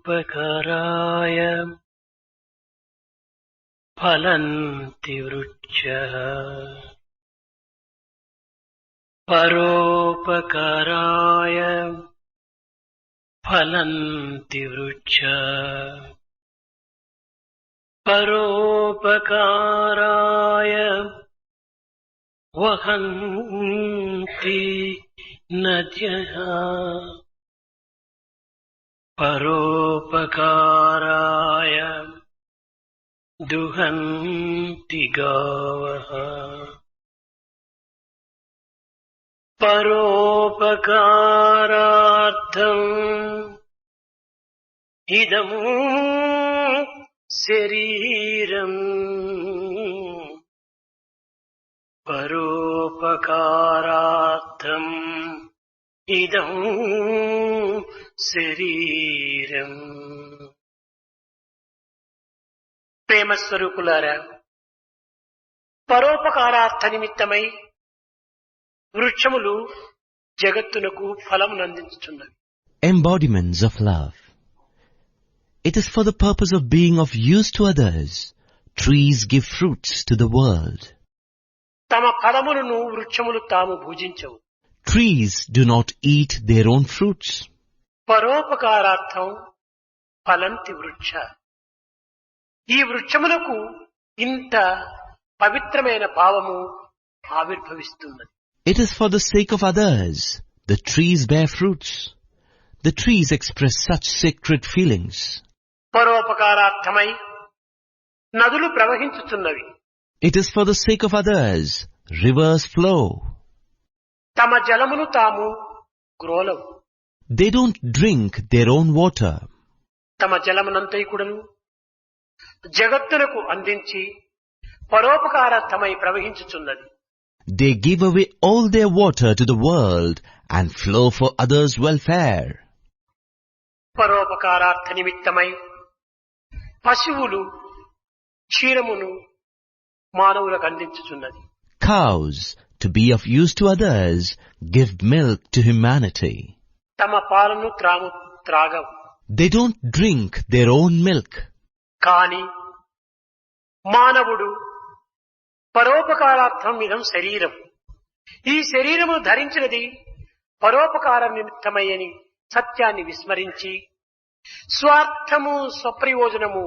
పరోపకారాయ ఫలంతి వృక్షః పరోపకారాయ ఫలంతి వృక్షః పరోపకారాయ వహంతి నద్యః పరోపకారాయ దుహంతి గావః పరోపకారార్థం ఇదం శరీరం పరోపకారార్థం ఇదం శరీరం. ప్రేమస్వరూపులారా, పరోపకారార్థ నిమిత్తమై వృక్షములు జగత్తునకు ఫలమును అందించుచున్నవి. Embodiments of love. It is for the purpose of being of use to others. Trees give fruits to the world. తమ ఫలములను వృక్షములు తాము భుజించవు. Trees do not eat their own fruits. పరోపకారార్థం ఫలంతి వృక్ష. ఈ వృక్షములకు ఇంత పవిత్రమైన భావము ఆవిర్భవిస్తున్నది. It is for the sake of others. The trees bear fruits. The trees express such sacred feelings. పరోపకారార్థమై నదులు ప్రవహించుచున్నవి. It is for the sake of others. Rivers flow. తమ జలమును తాము గ్రోలవు. They don't drink their own water. తమ జలమునంతైకుడను జగత్తునకు అందించి పరోపకారార్థమై ప్రవహించుచున్నది. They give away all their water to the world and flow for others' welfare. పరోపకారార్థ నిమిత్తమై పశువులు క్షీరమును మానవులకు అందించుచున్నది. Cows, to be of use to others, give milk to humanity. తమ పాలను త్రాగవు. They don't drink their own milk. కాని మానవుడు పరోపకారార్థం ఇదం శరీరం. ఈ శరీరము ధరించినది పరోపకార నిమిత్తమయ్యని సత్యాన్ని విస్మరించి స్వార్థము స్వప్రయోజనము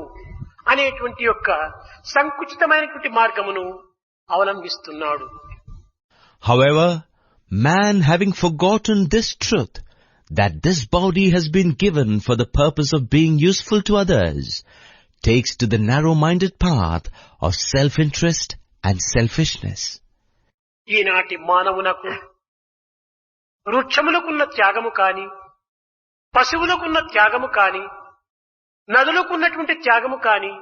అనేటువంటి యొక్క సంకుచితమైనటువంటి మార్గమును అవలంబిస్తున్నాడు. However, man, having forgotten this truth, that this body has been given for the purpose of being useful to others, takes to the narrow-minded path of self-interest and selfishness. ఈనాటి మానవునకు వృక్షములకున్న త్యాగము కాని, పశువులకున్న త్యాగము కాని, నదులకున్నటువంటి త్యాగము కాని,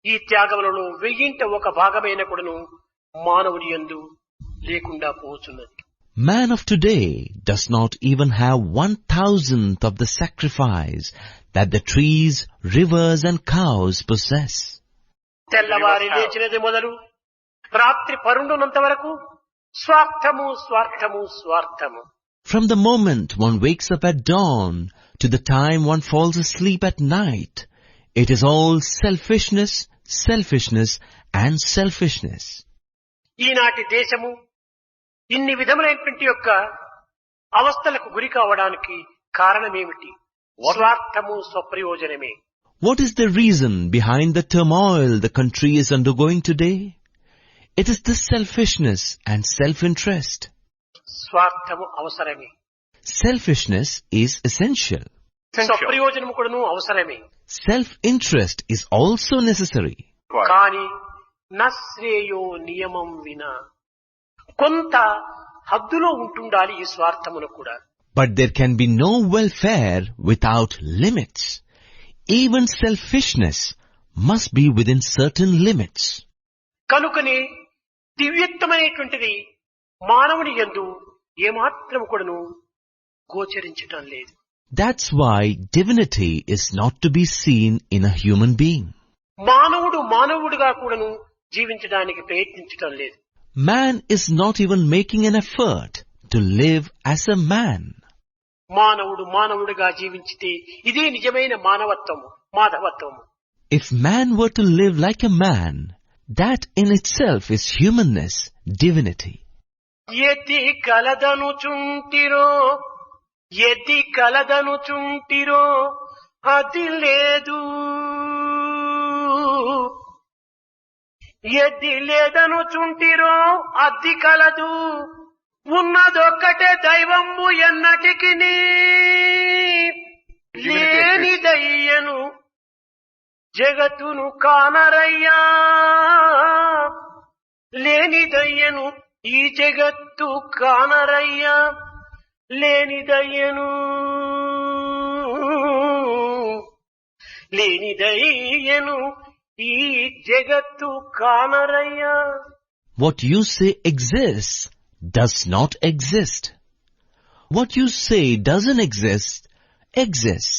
ఈ త్యాగములలో 1/1000 భాగమైన కూడాను మానవుని యందు లేకుండా పోచున్నది. Man of today does not even have 1/1000th of the sacrifice that the trees, rivers and cows possess. తెల్లవారి లేచినది మొదలు రాత్రి పరుండునంత వరకు స్వార్థము స్వార్థము స్వార్థము. From the moment one wakes up at dawn to the time one falls asleep at night, it is all selfishness, selfishness and selfishness. ఈనాటి దేశము ఇన్ని విధములైనటువంటి యొక్క అవస్థలకు గురి కావడానికి కారణమేమిటి? స్వార్థము స్వప్రయోజనమే. What is the reason behind the turmoil the country is undergoing today? It is this selfishness and self-interest. స్వార్థము అవసరమే. Selfishness is essential. స్వప్రయోజనము కూడాను అవసరమే. Self-interest is also necessary. కానీ నశ్రేయో నియమం వినా, కొంత హద్దులో ఉంటుండాలి ఈ స్వార్థమును కూడా. But there can be no welfare without limits. Even selfishness must be within certain limits. కనుకనే దివ్యత్వమైనటువంటిది మానవుని యందు ఏమాత్రం కూడాను గోచరించటం లేదు. That's why divinity is not to be seen in a human being. మానవుడు మానవుడిగా కూడాను జీవించడానికి ప్రయత్నించటం లేదు. Man is not even making an effort to live as a man. మానవుడు మానవుడిగా జీవించితే ఇదే నిజమైన మానవత్వము, మాధవత్వము. If man were to live like a man, that in itself is humanness, divinity. ఎతి కలదనుచుంటిరో, ఎతి కలదనుచుంటిరో అది లేదు, ఎది లేదనుచుంటిరో అది కలదు, ఉన్నదొక్కటే దైవంబు ఎన్నటికి లేనిదయ్యను జగత్తును కానరయ్యా, లేనిదయ్యను ఈ జగత్తు కానరయ్యా, లేనిదయ్యను లేనిదయ్యను ఈ జగత్తు కానరయ్యా. What you say exists does not exist. What you say doesn't exist, exists.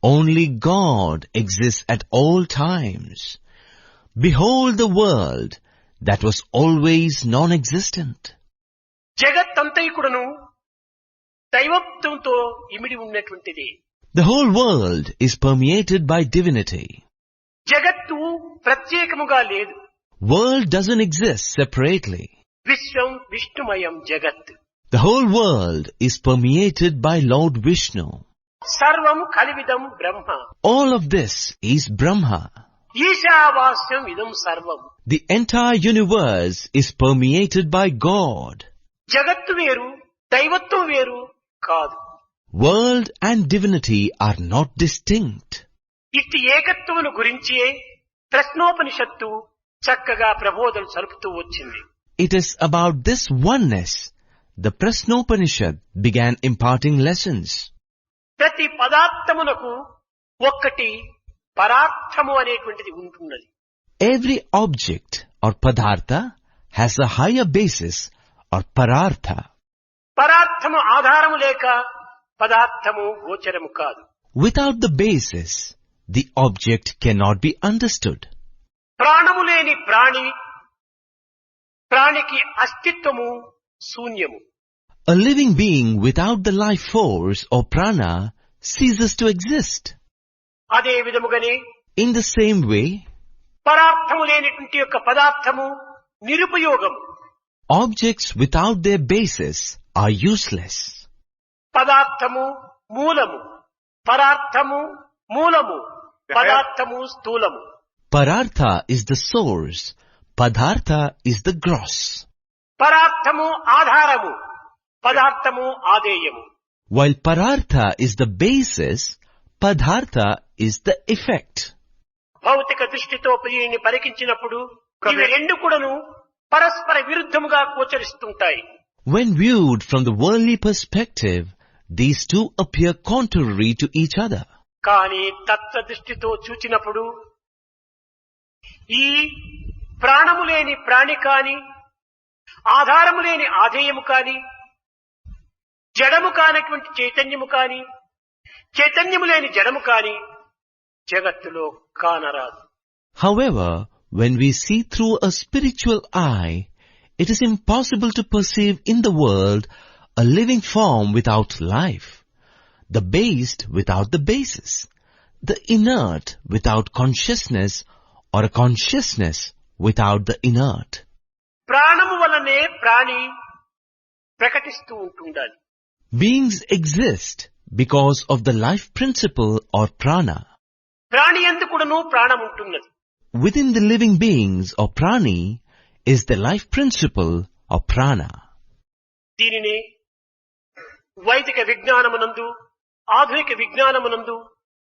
Only God exists at all times. Behold the world that was always non-existent. జగత్తంతైకుడను దైవత్వంతో ఇమిడి ఉన్నటువంటిది. The whole world is permeated by divinity. జగత్తు ప్రత్యేకముగా లేదు. World doesn't exist separately. విశ్వం విష్ణుమయం జగత్. The whole world is permeated by Lord Vishnu. సర్వం కలివిదం బ్రహ్మ. All of this is Brahma. ఈశావాస్యం ఇదం సర్వం. The entire universe is permeated by God. జగత్తు వేరు, దైవత్వం వేరు కాదు. World and divinity are not distinct. ఇట్టి ఏకత్వమును గురించి ప్రశ్నోపనిషత్తు చక్కగా ప్రబోధన సలుపుతూ వచ్చింది. It is about this oneness the Prasnopanishad began imparting lessons. ప్రతి పదార్థమునకు ఒక్కటి పరార్థము అనేటువంటిది ఉంటున్నది. Every object or padartha has a higher basis or parartha. పరార్థము ఆధారము లేక పదార్థము గోచరము కాదు. Without the basis, the object cannot be understood. ప్రాణము లేని ప్రాణి, ప్రాణికి అస్తిత్వము శూన్యము. A living being without the life force or prana ceases to exist. అదే విధముగానే In the same way, పరార్థము లేనిటువంటి యొక్క పదార్థము నిరుపయోగము. objects without their basis are useless. పదార్థము మూలము, పరార్థము మూలము, పదార్థము స్థూలము. Parartha is the source, padartha is the gross. పరార్థము ఆధారము, పదార్థము ఆదేయము. While parartha is the basis, padartha is the effect. భౌతిక దృష్టితో దీనిని పరికించినప్పుడు ఇవి రెండు కూడాను పరస్పర విరుద్ధముగా గోచరిస్తుంటాయి. When viewed from the worldly perspective, these two appear contrary to each other. కానీ తత్వ దృష్టితో చూచినప్పుడు ఈ ప్రాణము లేని ప్రాణి కాని, ఆధారము లేని ఆధేయము కాని, జడము కానటువంటి చైతన్యము కాని, చైతన్యము లేని జడము కాని జగత్తులో కానరాదు. However, when we see through a spiritual eye, it is impossible to perceive in the world a living form without life, the based without the basis, the inert without consciousness, or a consciousness without the inert. ప్రాణము వలనే ప్రాణి ప్రకటిస్తూ ఉంటుండాలి. Beings exist because of the life principle or prana. ప్రాణి యందు కూడాను ప్రాణం ఉంటున్నది. Within the living beings or prani is the life principle or prana. దీనినే వైదిక విజ్ఞానమునందు, ఆధునిక విజ్ఞానమునందు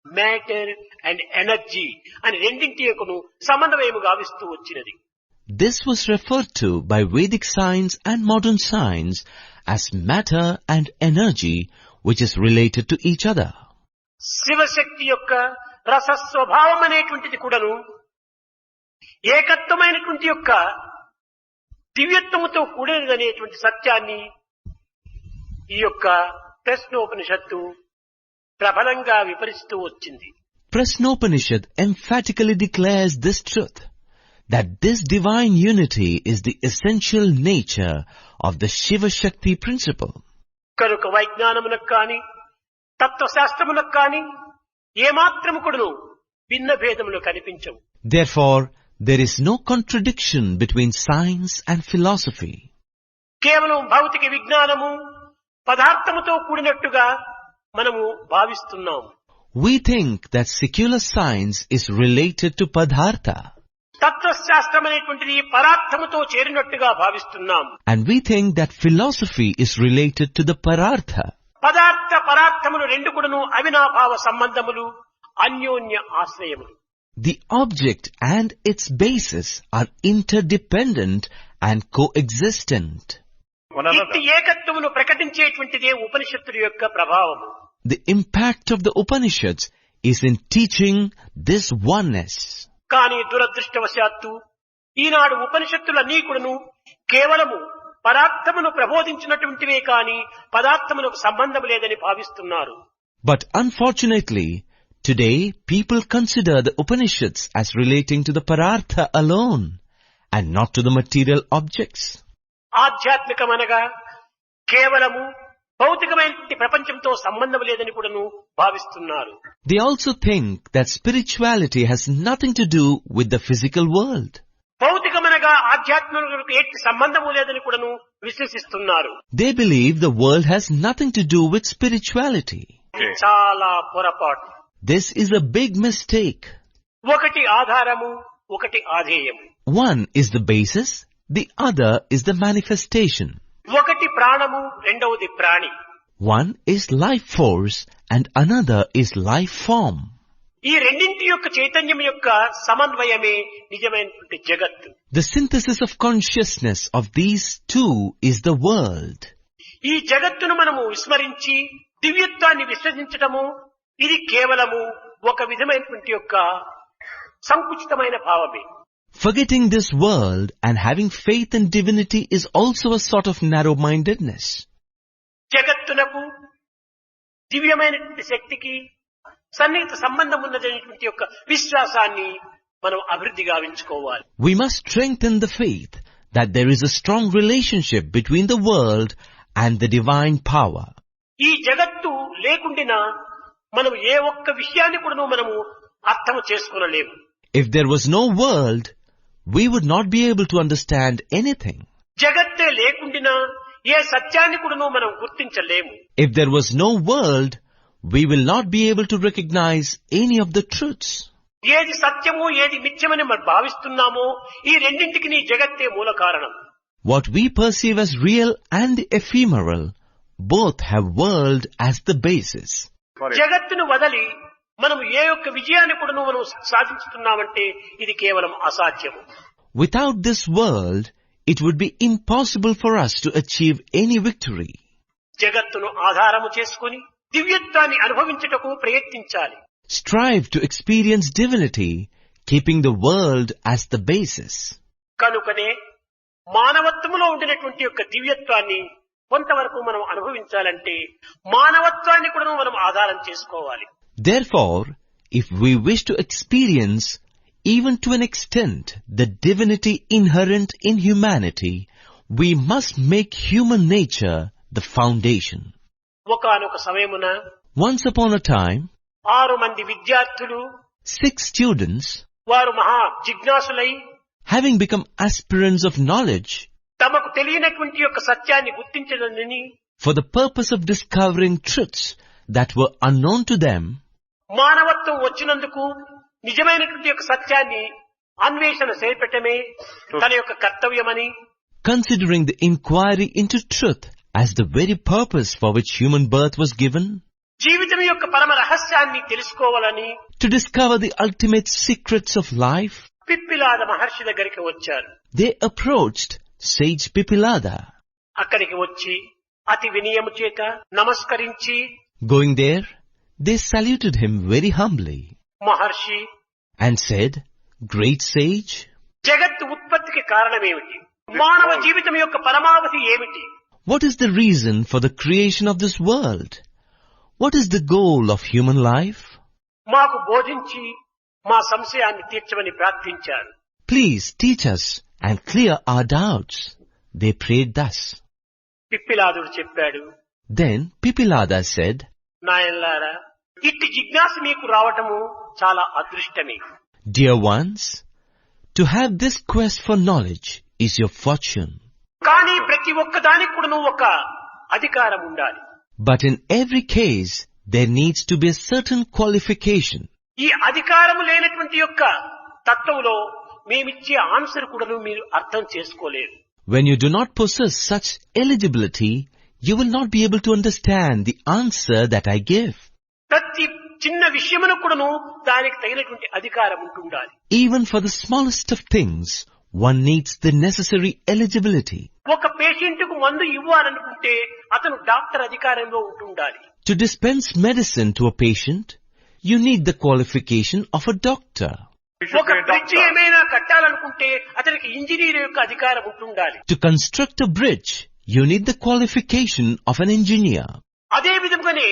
మ్యాటర్ అండ్ ఎనర్జీ అని రెండింటి యొక్కను సమన్వయము గావిస్తూ వచ్చినది. This was referred to by Vedic science and modern science as matter and energy, which is related to each other. Shivashakti యొక్క రసస్వభావం అనేటువంటిది కూడాను ఏకత్వమైనటువంటి యొక్క దివ్యత్వముతో కూడినదనేటువంటి సత్యాన్ని ఈ యొక్క ప్రశ్నోపనిషత్తు ప్రబలంగా వివరిస్తూ వచ్చింది. Prasnopanishad emphatically declares this truth, that this divine unity is the essential nature of the Shiva Shakti principle. కనుక వైజ్ఞానములకు కాని తత్వశాస్త్రములకు కాని ఏమాత్రము కూడాను భిన్న భేదములు కనిపించవు. Therefore, there is no contradiction between science and philosophy. కేవలం భౌతిక విజ్ఞానము పదార్థముతో కూడినట్టుగా మనము భావిస్తున్నాం. We think that secular science is related to Padartha. తత్వశాస్త్రం అనేటువంటిది పదార్థముతో చేరినట్టుగా భావిస్తున్నాం. And we think that philosophy is related to the Parartha. పదార్థములు రెండు కూడాను అవినాభావ సంబంధములు, అన్యోన్య ఆశ్రయములు. The object and its basis are interdependent and coexistent. ఇట్టి ఏకత్వమును ప్రకటించేటువంటిదే ఉపనిషత్తుల యొక్క ప్రభావము. The impact of the Upanishads is in teaching this oneness. కానీ దురదృష్టవశాత్తు ఈనాడు ఉపనిషత్తులన్నీ కూడాను కేవలము పదార్థమును ప్రబోధించినటువంటివే కాని పదార్థమునకు సంబంధం లేదని భావిస్తున్నారు. But unfortunately, today people consider the Upanishads as relating to the Parartha alone and not to the material objects. ఆధ్యాత్మికమనగా కేవలము భౌతికమైన ప్రపంచంతో సంబంధం లేదని కూడాను భావిస్తున్నారు. They also think that spirituality has nothing to do with the physical world. భౌతికమనగా ఆధ్యాత్మికకు ఎట్టి సంబంధము లేదని కూడాను విశ్వసిస్తున్నారు. They believe the world has nothing to do with spirituality. ఇది చాలా పొరపాటు. This is a big mistake. ఒకటి ఆధారము, ఒకటి ఆధేయము. One is the basis, the other is the manifestation. ఒకటి ప్రాణము, రెండవది ప్రాణి. One is life force and another is life form. ఈ రెండింటి యొక్క చైతన్యం యొక్క సమన్వయమే నిజమైనటువంటి జగత్తు. The synthesis of consciousness of these two is the world. ఈ జగత్తును మనము విస్మరించి దివ్యత్వాన్ని విశ్వసించటము ఇది కేవలము ఒక విధమైనటువంటి యొక్క సంకుచితమైన భావమే. Forgetting this world and having faith in divinity is also a sort of narrow-mindedness. జగత్తునకు దివ్యమైనటువంటి శక్తికి సన్నిహిత సంబంధం ఉన్నటువంటి యొక్క విశ్వాసాన్ని మనం అభివృద్ధి గావించుకోవాలి. We must strengthen the faith that there is a strong relationship between the world and the divine power. ఈ జగత్తు లేకుండినా మనం ఏ ఒక్క విషయాన్ని కూడా మనము అర్థం చేసుకోలేము. If there was no world, we would not be able to understand anything. జగత్తే లేకుండినా ఏ సత్యాన్ని కూడా మనం గుర్తించలేము. If there was no world, we will not be able to recognize any of the truths. ఏది సత్యమో ఏది మిథ్యమని మనం భావిస్తున్నామో ఈ రెండింటికి జగత్తే మూల కారణం. What we perceive as real and ephemeral both have world as the basis. జగత్తును వదలి మనం ఏ ఒక్క విజయాన్ని కూడా మనం సాధించుతున్నామంటే ఇది కేవలం అసాధ్యము. Without this world, it would be impossible for us to achieve any victory. జగత్తును ఆధారము చేసుకొని దివ్యత్వాన్ని అనుభవించుటకు ప్రయత్నించాలి. Strive to experience divinity, keeping the world as the basis. కనుకనే మానవత్వములో ఉండినటువంటి యొక్క దివ్యత్వాన్ని కొంతవరకు మనం అనుభవించాలంటే మానవత్వాన్ని కూడా మనం ఆధారం చేసుకోవాలి. Therefore, if we wish to experience, even to an extent, the divinity inherent in humanity, we must make human nature the foundation. ఒకానొక సమయమున Once upon a time, 6 మంది విద్యార్థులు 6 students, వారు మహా జిజ్ఞాసులై having become aspirants of knowledge, తమకు తెలియనటువంటి యొక్క సత్యాన్ని గుర్తించడాన్ని for the purpose of discovering truths that were unknown to them, మానవత్వం వచ్చినందుకు నిజమైనటువంటి యొక్క సత్యాన్ని అన్వేషణ చేపట్టమే తన యొక్క కర్తవ్యమని, considering the inquiry into truth as the very purpose for which human birth was given, జీవితం యొక్క పరమ రహస్యాన్ని తెలుసుకోవాలని to discover the ultimate secrets of life, పిప్పిలాద మహర్షి దగ్గరికి వచ్చారు. they approached sage Pipilada. అక్కడికి వచ్చి అతి వినయము చేత నమస్కరించి, Going there, they saluted him very humbly Maharshi and said, "Great sage, జగత్తు ఉత్పత్తికి కారణమేమిటి? మానవ జీవితం యొక్క పరమావధి ఏమిటి? what is the reason for the creation of this world? What is the goal of human life? మాకు బోధించి మా సంశయాన్ని తీర్చమని ప్రార్థించారు. Please teach us and clear our doubts." They prayed thus. పిప్పిలాదుడు చెప్పాడు, Then Pipilada said, నాయనలారా, ఇట్టి జిజ్ఞాస మీకు రావటము చాలా అదృష్టమే. Dear ones, to have this quest for knowledge is your fortune. కానీ ప్రతి ఒక్క దానికి కూడా ఒక అధికారం ఉండాలి. But in every case, there needs to be a certain qualification. ఈ అధికారము లేనటువంటి యొక్క తత్వంలో మేమిచ్చే ఆన్సర్ కూడా మీరు అర్థం చేసుకోలేరు. When you do not possess such eligibility, you will not be able to understand the answer that I give. ప్రతి చిన్న విషయమును కూడాను దానికి తగినటువంటి అధికారం ఉంటుండాలి. Even for the smallest of things, one needs the necessary eligibility. ఒక పేషెంట్ కు మందు ఇవ్వాలనుకుంటే అతను డాక్టర్ అధికారంలో ఉంటుండాలి. To dispense medicine to a patient, you need the qualification of a doctor. ఒక బ్రిడ్జ్ ఏమైనా కట్టాలనుకుంటే అతనికి ఇంజనీర్ యొక్క అధికారం ఉంటుండాలి. To construct a bridge, you need the qualification of an engineer. అదే విధంగానే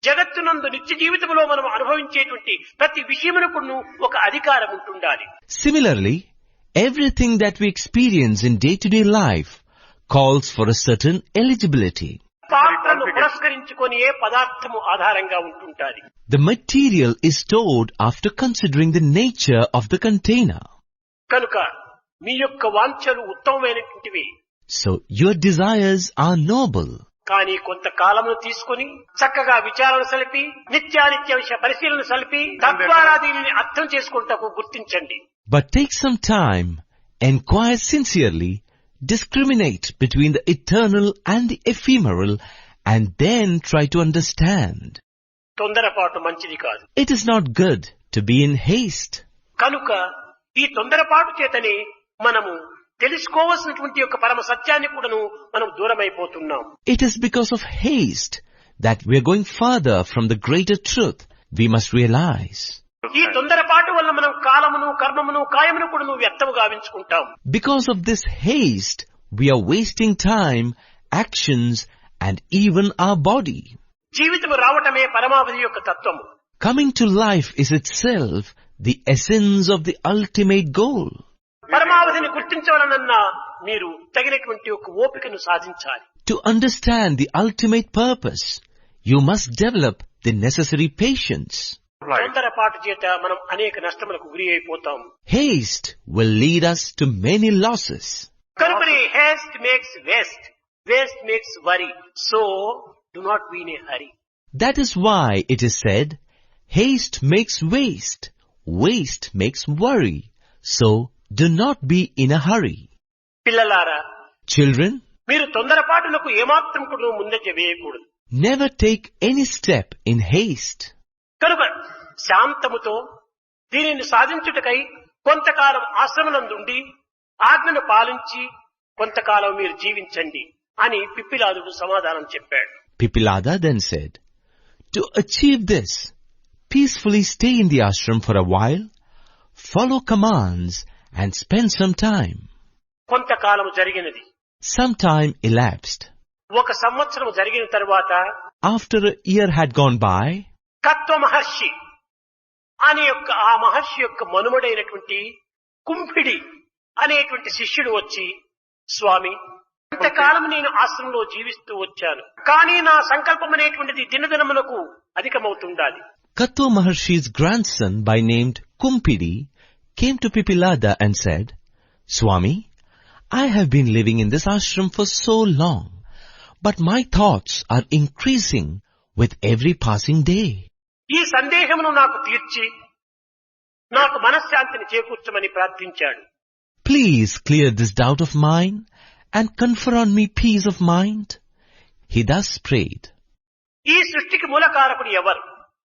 జగత్తునందు నిత్య జీవితంలో మనం అనుభవించేటువంటి ప్రతి విషయమునకు ఒక అధికారం ఉంటుండాలి. Similarly, everything that we experience in day-to-day life calls for a certain eligibility. పాత్రను పురస్కరించుకొని ఏ పదార్థము ఆధారంగా ఉంటుంటాది. The material is stored after considering the nature of the container. కనుక మీ యొక్క వాంఛలు ఉత్తమమైనటువంటివి. So your desires are noble. కానీ కొంతకాలమును తీసుకుని చక్కగా విచారణ సలిపి నిత్యానిత్య విషయ పరిశీలన సలిపి తద్వారా దీనిని అర్థం చేసుకుంటకు గుర్తించండి. But take some time, inquire sincerely, discriminate between the eternal and the ephemeral, and then try to understand. తొందరపాటు మంచిది కాదు. It is not good to be in haste. కనుక ఈ తొందరపాటు చేతనే మనము తెలుసుకోవాల్సినటువంటి యొక్క పరమ సత్యాన్ని కూడాను మనం దూరమైపోతున్నాం. It is because of haste that we are going further from the greater truth. We must realize. ఈ తొందరపాటు వల్ల మనం కాలమును కర్మమును కాయమును కూడాను వ్యర్థము గావించుకుంటాం. Because of this haste, we are wasting time, actions, and even our body. జీవితము రావటమే పరమావధి యొక్క తత్వము. Coming to life is itself the essence of the ultimate goal. పరమావధిని గుర్తించవలనన్నా మీరు తగినటువంటి ఒక ఓపికను సాధించాలి. To understand the ultimate purpose, you must develop the necessary patience. తొందరపాటు చేత మనం అనేక నష్టములకు గురి అయిపోతాం. Haste will lead us to many losses. కనుకనే haste makes waste, waste makes worry. So do not be in a hurry. That is why it is said, haste makes waste, waste makes worry. So do not be in a hurry. పిల్లలారా, Children, మీరు తొందరపాటులకు ఏమాత్రం కూడా ముందంజ వేయకూడదు. never take any step in haste. కనుక శాంతముతో దీనిని సాధించుటకై కొంతకాలం ఆశ్రమనందుండి ఆజ్ఞను పాలించి కొంతకాలం మీరు జీవించండి అని పిప్పిలాదుడు సమాధానం చెప్పాడు. Pipilada then said, to achieve this, peacefully stay in the ashram for a while, follow commands, and spend some time. కొంతకాలం జరిగినది. Some time elapsed. ఒక సంవత్సరం జరిగిన తరువాత After a year had gone by, కత్వ మహర్షి అనే యొక్క ఆ మహర్షి యొక్క మనుమడైనటువంటి కుంభిడి అనేటువంటి శిష్యుడు వచ్చి, స్వామి, ఇంతకాలం నేను ఆశ్రమంలో జీవిస్తూ వచ్చాను, కానీ నా సంకల్పం అనేటువంటిది దినదినమునకు అధికమవుతుండాలి. Katwa Maharshi's grandson by named Kumpidi came to Pipilada and said, Swami, I have been living in this ashram for so long, but my thoughts are increasing with every passing day. ఈ సందేహమును నాకు తీర్చి నాకు మనశ్శాంతిని చేకూర్చమని ప్రార్థించాడు. Please clear this doubt of mine and confer on me peace of mind. He thus prayed. ఈ సృష్టికి మూలకారకుడు ఎవరు?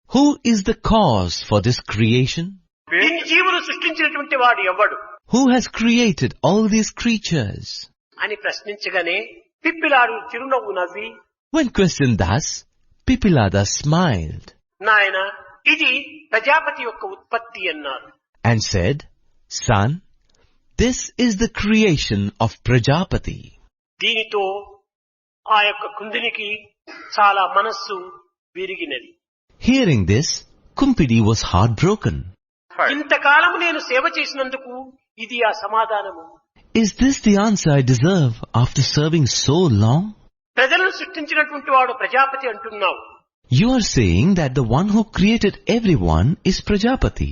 Who is the cause for this creation? ఇన్ని జీవులు సృష్టించినటువంటి వాడు ఎవడు? Who has created all these creatures? అని ప్రశ్నించగానే పిప్పిలాడు చిరునవ్వు నవ్వి, When questioned thus, Pipilada smiled నాయన, ఇది ప్రజాపతి యొక్క ఉత్పత్తి అన్నారు. and said, Son, this is the creation of Prajapati. దీనితో ఆ యొక్క కుందినికి చాలా మనస్సు విరిగినది. Hearing this, Kumpidi was heartbroken. ఇంతకాలము నేను సేవ చేసినందుకు ఇది ఆ సమాధానము. Is this the answer I deserve after serving so long? ప్రజలను సృష్టించినటువంటి వాడు ప్రజాపతి అంటున్నావు. You are saying that the one who created everyone is Prajapati.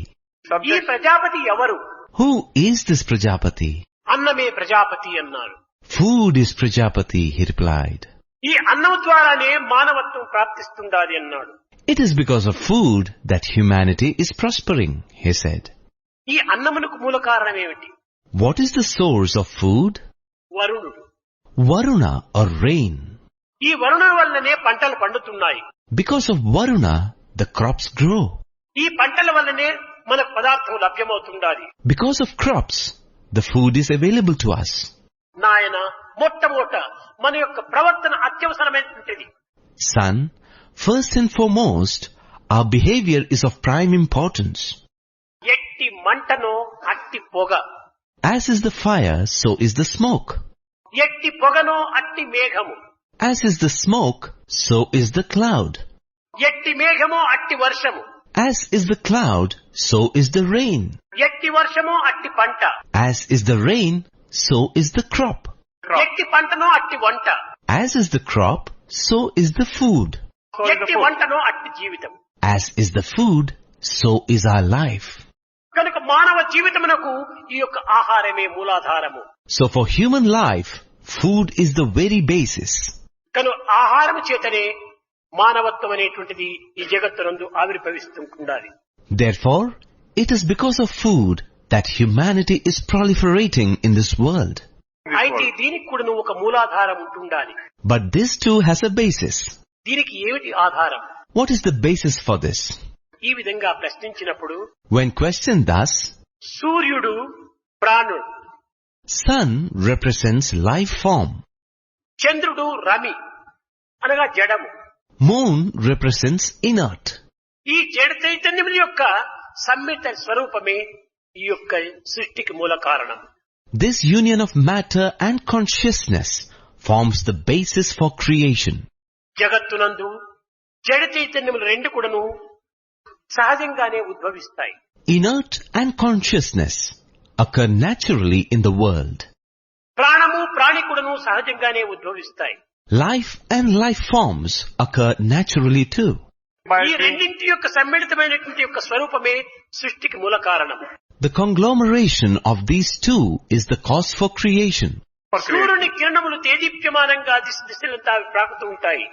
ఈ ప్రజాపతి ఎవరు? Who is this Prajapati? అన్నమే ప్రజాపతి అన్నారు. Food is Prajapati, he replied. ఈ అన్నం ద్వారానే మానవత్వం ప్రాప్తిస్తుండాలి అన్నాడు. It is because of food that humanity is prospering, he said. ఈ అన్నమునకు మూల కారణం ఏమిటి? What is the source of food? వరుణుడు. Varuna or rain. ఈ వరుణుడి వల్లనే పంటలు పండుతున్నాయి. Because of Varuna, the crops grow. ఈ పంటల వల్లనే మనకు పదార్థం లభ్యమవుతుండాలి. Because of crops, the food is available to us. నాయన, మొట్టమొదట మన యొక్క ప్రవర్తన అత్యవసరమైనటువంటిది. Son, first and foremost, our behavior is of prime importance. ఎట్టి మంటనో అట్టి పొగ. As is the fire, so is the smoke. ఎట్టి పొగనో అట్టి మేఘము. As is the smoke, so is the cloud. ఎట్టి మేఘమో అట్టి వర్షము. As is the cloud, so is the rain. ఎట్టి వర్షమో అట్టి పంట. As is the rain, so is the crop. ఎట్టి పంటనో అట్టి వంట. As is the crop, so is the food. ఎట్టి వంటనో అట్టి జీవితం. As is the food, so is our life. కనుక మానవ జీవితమునకు ఈ యొక్క ఆహారమే మూలాధారము. So for human life, food is the very basis. కను ఆహారము చేతనే మానవత్వం అనేటువంటిది ఈ జగత్తునందు ఆవిర్భవిస్తుండాలి. Therefore, it is because of food that humanity is proliferating in this world. అయితే దీనికి కూడా నువ్వు ఒక మూలాధారం ఉంటుండాలి. But this too has a basis. దీనికి ఏమిటి ఆధారం? What is the basis for this? ఈ విధంగా ప్రశ్నించినప్పుడు When questioned thus, సూర్యుడు ప్రాణుడు, sun represents life form. చంద్రుడు రమి అనగా జడము, Moon represents inert. ఈ జడ చైతన్యముల యొక్క సమ్మిత స్వరూపమే ఈ యొక్క సృష్టికి మూల కారణం. This union of matter and consciousness forms the basis for creation. జగత్తునందు జడ చైతన్యములు రెండు కూడాను సహజంగానే ఉద్భవిస్తాయి. Inert and consciousness occur naturally in the world. ప్రాణము ప్రాణి కూడాను సహజంగానే ఉద్భవిస్తాయి. Life and life forms occur naturally too. ఈ రెండింటి యొక్క సమ్మిళితమైనటువంటి యొక్క స్వరూపమే సృష్టికి మూల కారణం. The conglomeration of these two is the cause for creation. సూర్యుని కిరణములు తేజీప్యమానంగా దిశలంతా ప్రాకుతూ ఉంటాయి.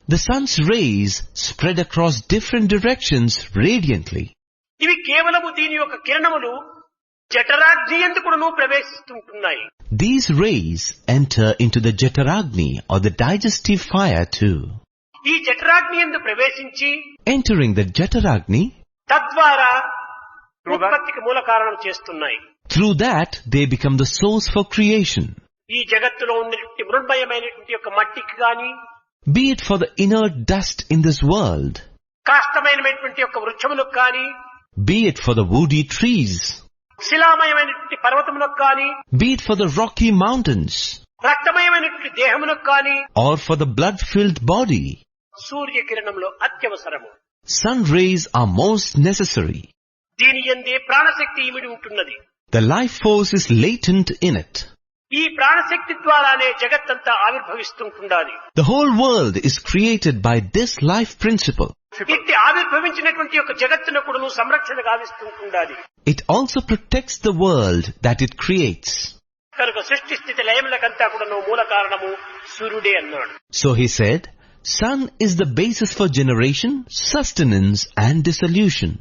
The sun's rays spread across different directions radiantly. ఇవి కేవలము దీని యొక్క కిరణములు జఠరాగ్ని యందు కూడాను ప్రవేశిస్తుంటున్నాయి. These rays enter into the Jataragni or the digestive fire too. ఈ జఠరాగ్ని యందు ప్రవేశించి Entering the Jataragni, తద్వారా ఉత్పత్తికి మూల కారణం చేస్తున్నాయి. through that they become the source for creation. ఈ జగత్తులో ఉన్నటువంటి మృణ్మయమైనటువంటి యొక్క మట్టికి గాని, Be it for the inert dust in this world, కాష్టమైనటువంటి యొక్క వృక్షములకు గాని, be it for the woody trees, శిలామయమైనటువంటి పర్వతములకు గాని, be it for the rocky mountains, రక్తమయమైనటువంటి దేహములకు గాని, or for the blood-filled body, సూర్యకిరణంలో అత్యవసరము. sun rays are most necessary. దీని యందే ప్రాణశక్తి ఇమిడి ఉంటున్నది. The life force is latent in it. ఈ ప్రాణశక్తి ద్వారానే జగత్తంతా ఆవిర్భవిస్తుంటుండాలి. The whole world is created by this life principle. ఇట్టి ఆవిర్భవించినటువంటి యొక్క జగత్తునకుడును సంరక్షణ గావిస్తుంటుండాలి. It also protects the world that it creates. కనుక సృష్టి స్థితి లయములకంతా కూడాను మూల కారణము సూర్యుడే అన్నాడు. So he said, sun is the basis for generation, sustenance and dissolution.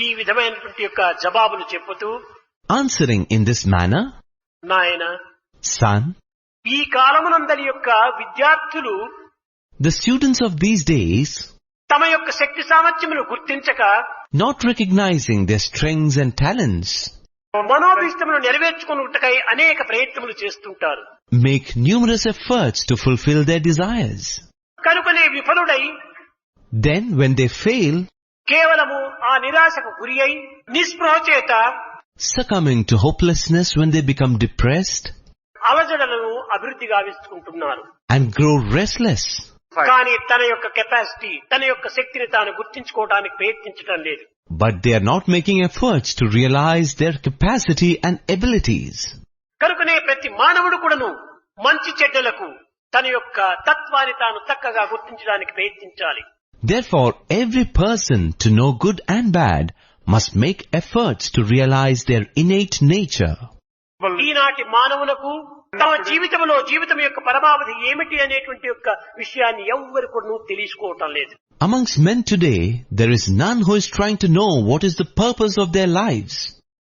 ఈ విధమైనటువంటి యొక్క జవాబులు చెప్పుతూ, Answering in this manner, నాయన, son, ఈ కాలమునందలి యొక్క విద్యార్థులు the students of these days, తమ యొక్క శక్తి సామర్థ్యమును గుర్తించక, not recognizing their strengths and talents, మనోభీష్టమును నెరవేర్చుకున్నట్టుకై అనేక ప్రయత్నములు చేస్తుంటారు. make numerous efforts to fulfill their desires. కనుకనే విఫలుడై, Then when they fail, కేవలము ఆ నిరాశకు గురి అయి నిస్పృహ చేత succumbing to hopelessness when they become depressed అలజడలను అభివృద్ధి గావించుకుంటున్నారు. and grow restless. కానీ తన యొక్క కెపాసిటీ, తన యొక్క శక్తిని తాను గుర్తించుకోవడానికి ప్రయత్నించడం లేదు. But they are not making efforts to realize their capacity and abilities. కనుకనే ప్రతి మానవుడు కూడాను మంచి చెడ్డలకు తన యొక్క తత్వాన్ని తాను చక్కగా గుర్తించడానికి ప్రయత్నించాలి. Therefore, every person, to know good and bad, must make efforts to realize their innate nature. ఈనాటి మానవులకు తమ జీవితం యొక్క పరమావధి ఏమిటి అనేటువంటి యొక్క విషయాన్ని ఎవ్వరు కూడా తెలుసుకోవటం లేదు. Amongst men today, there is none who is trying to know what is the purpose of their lives.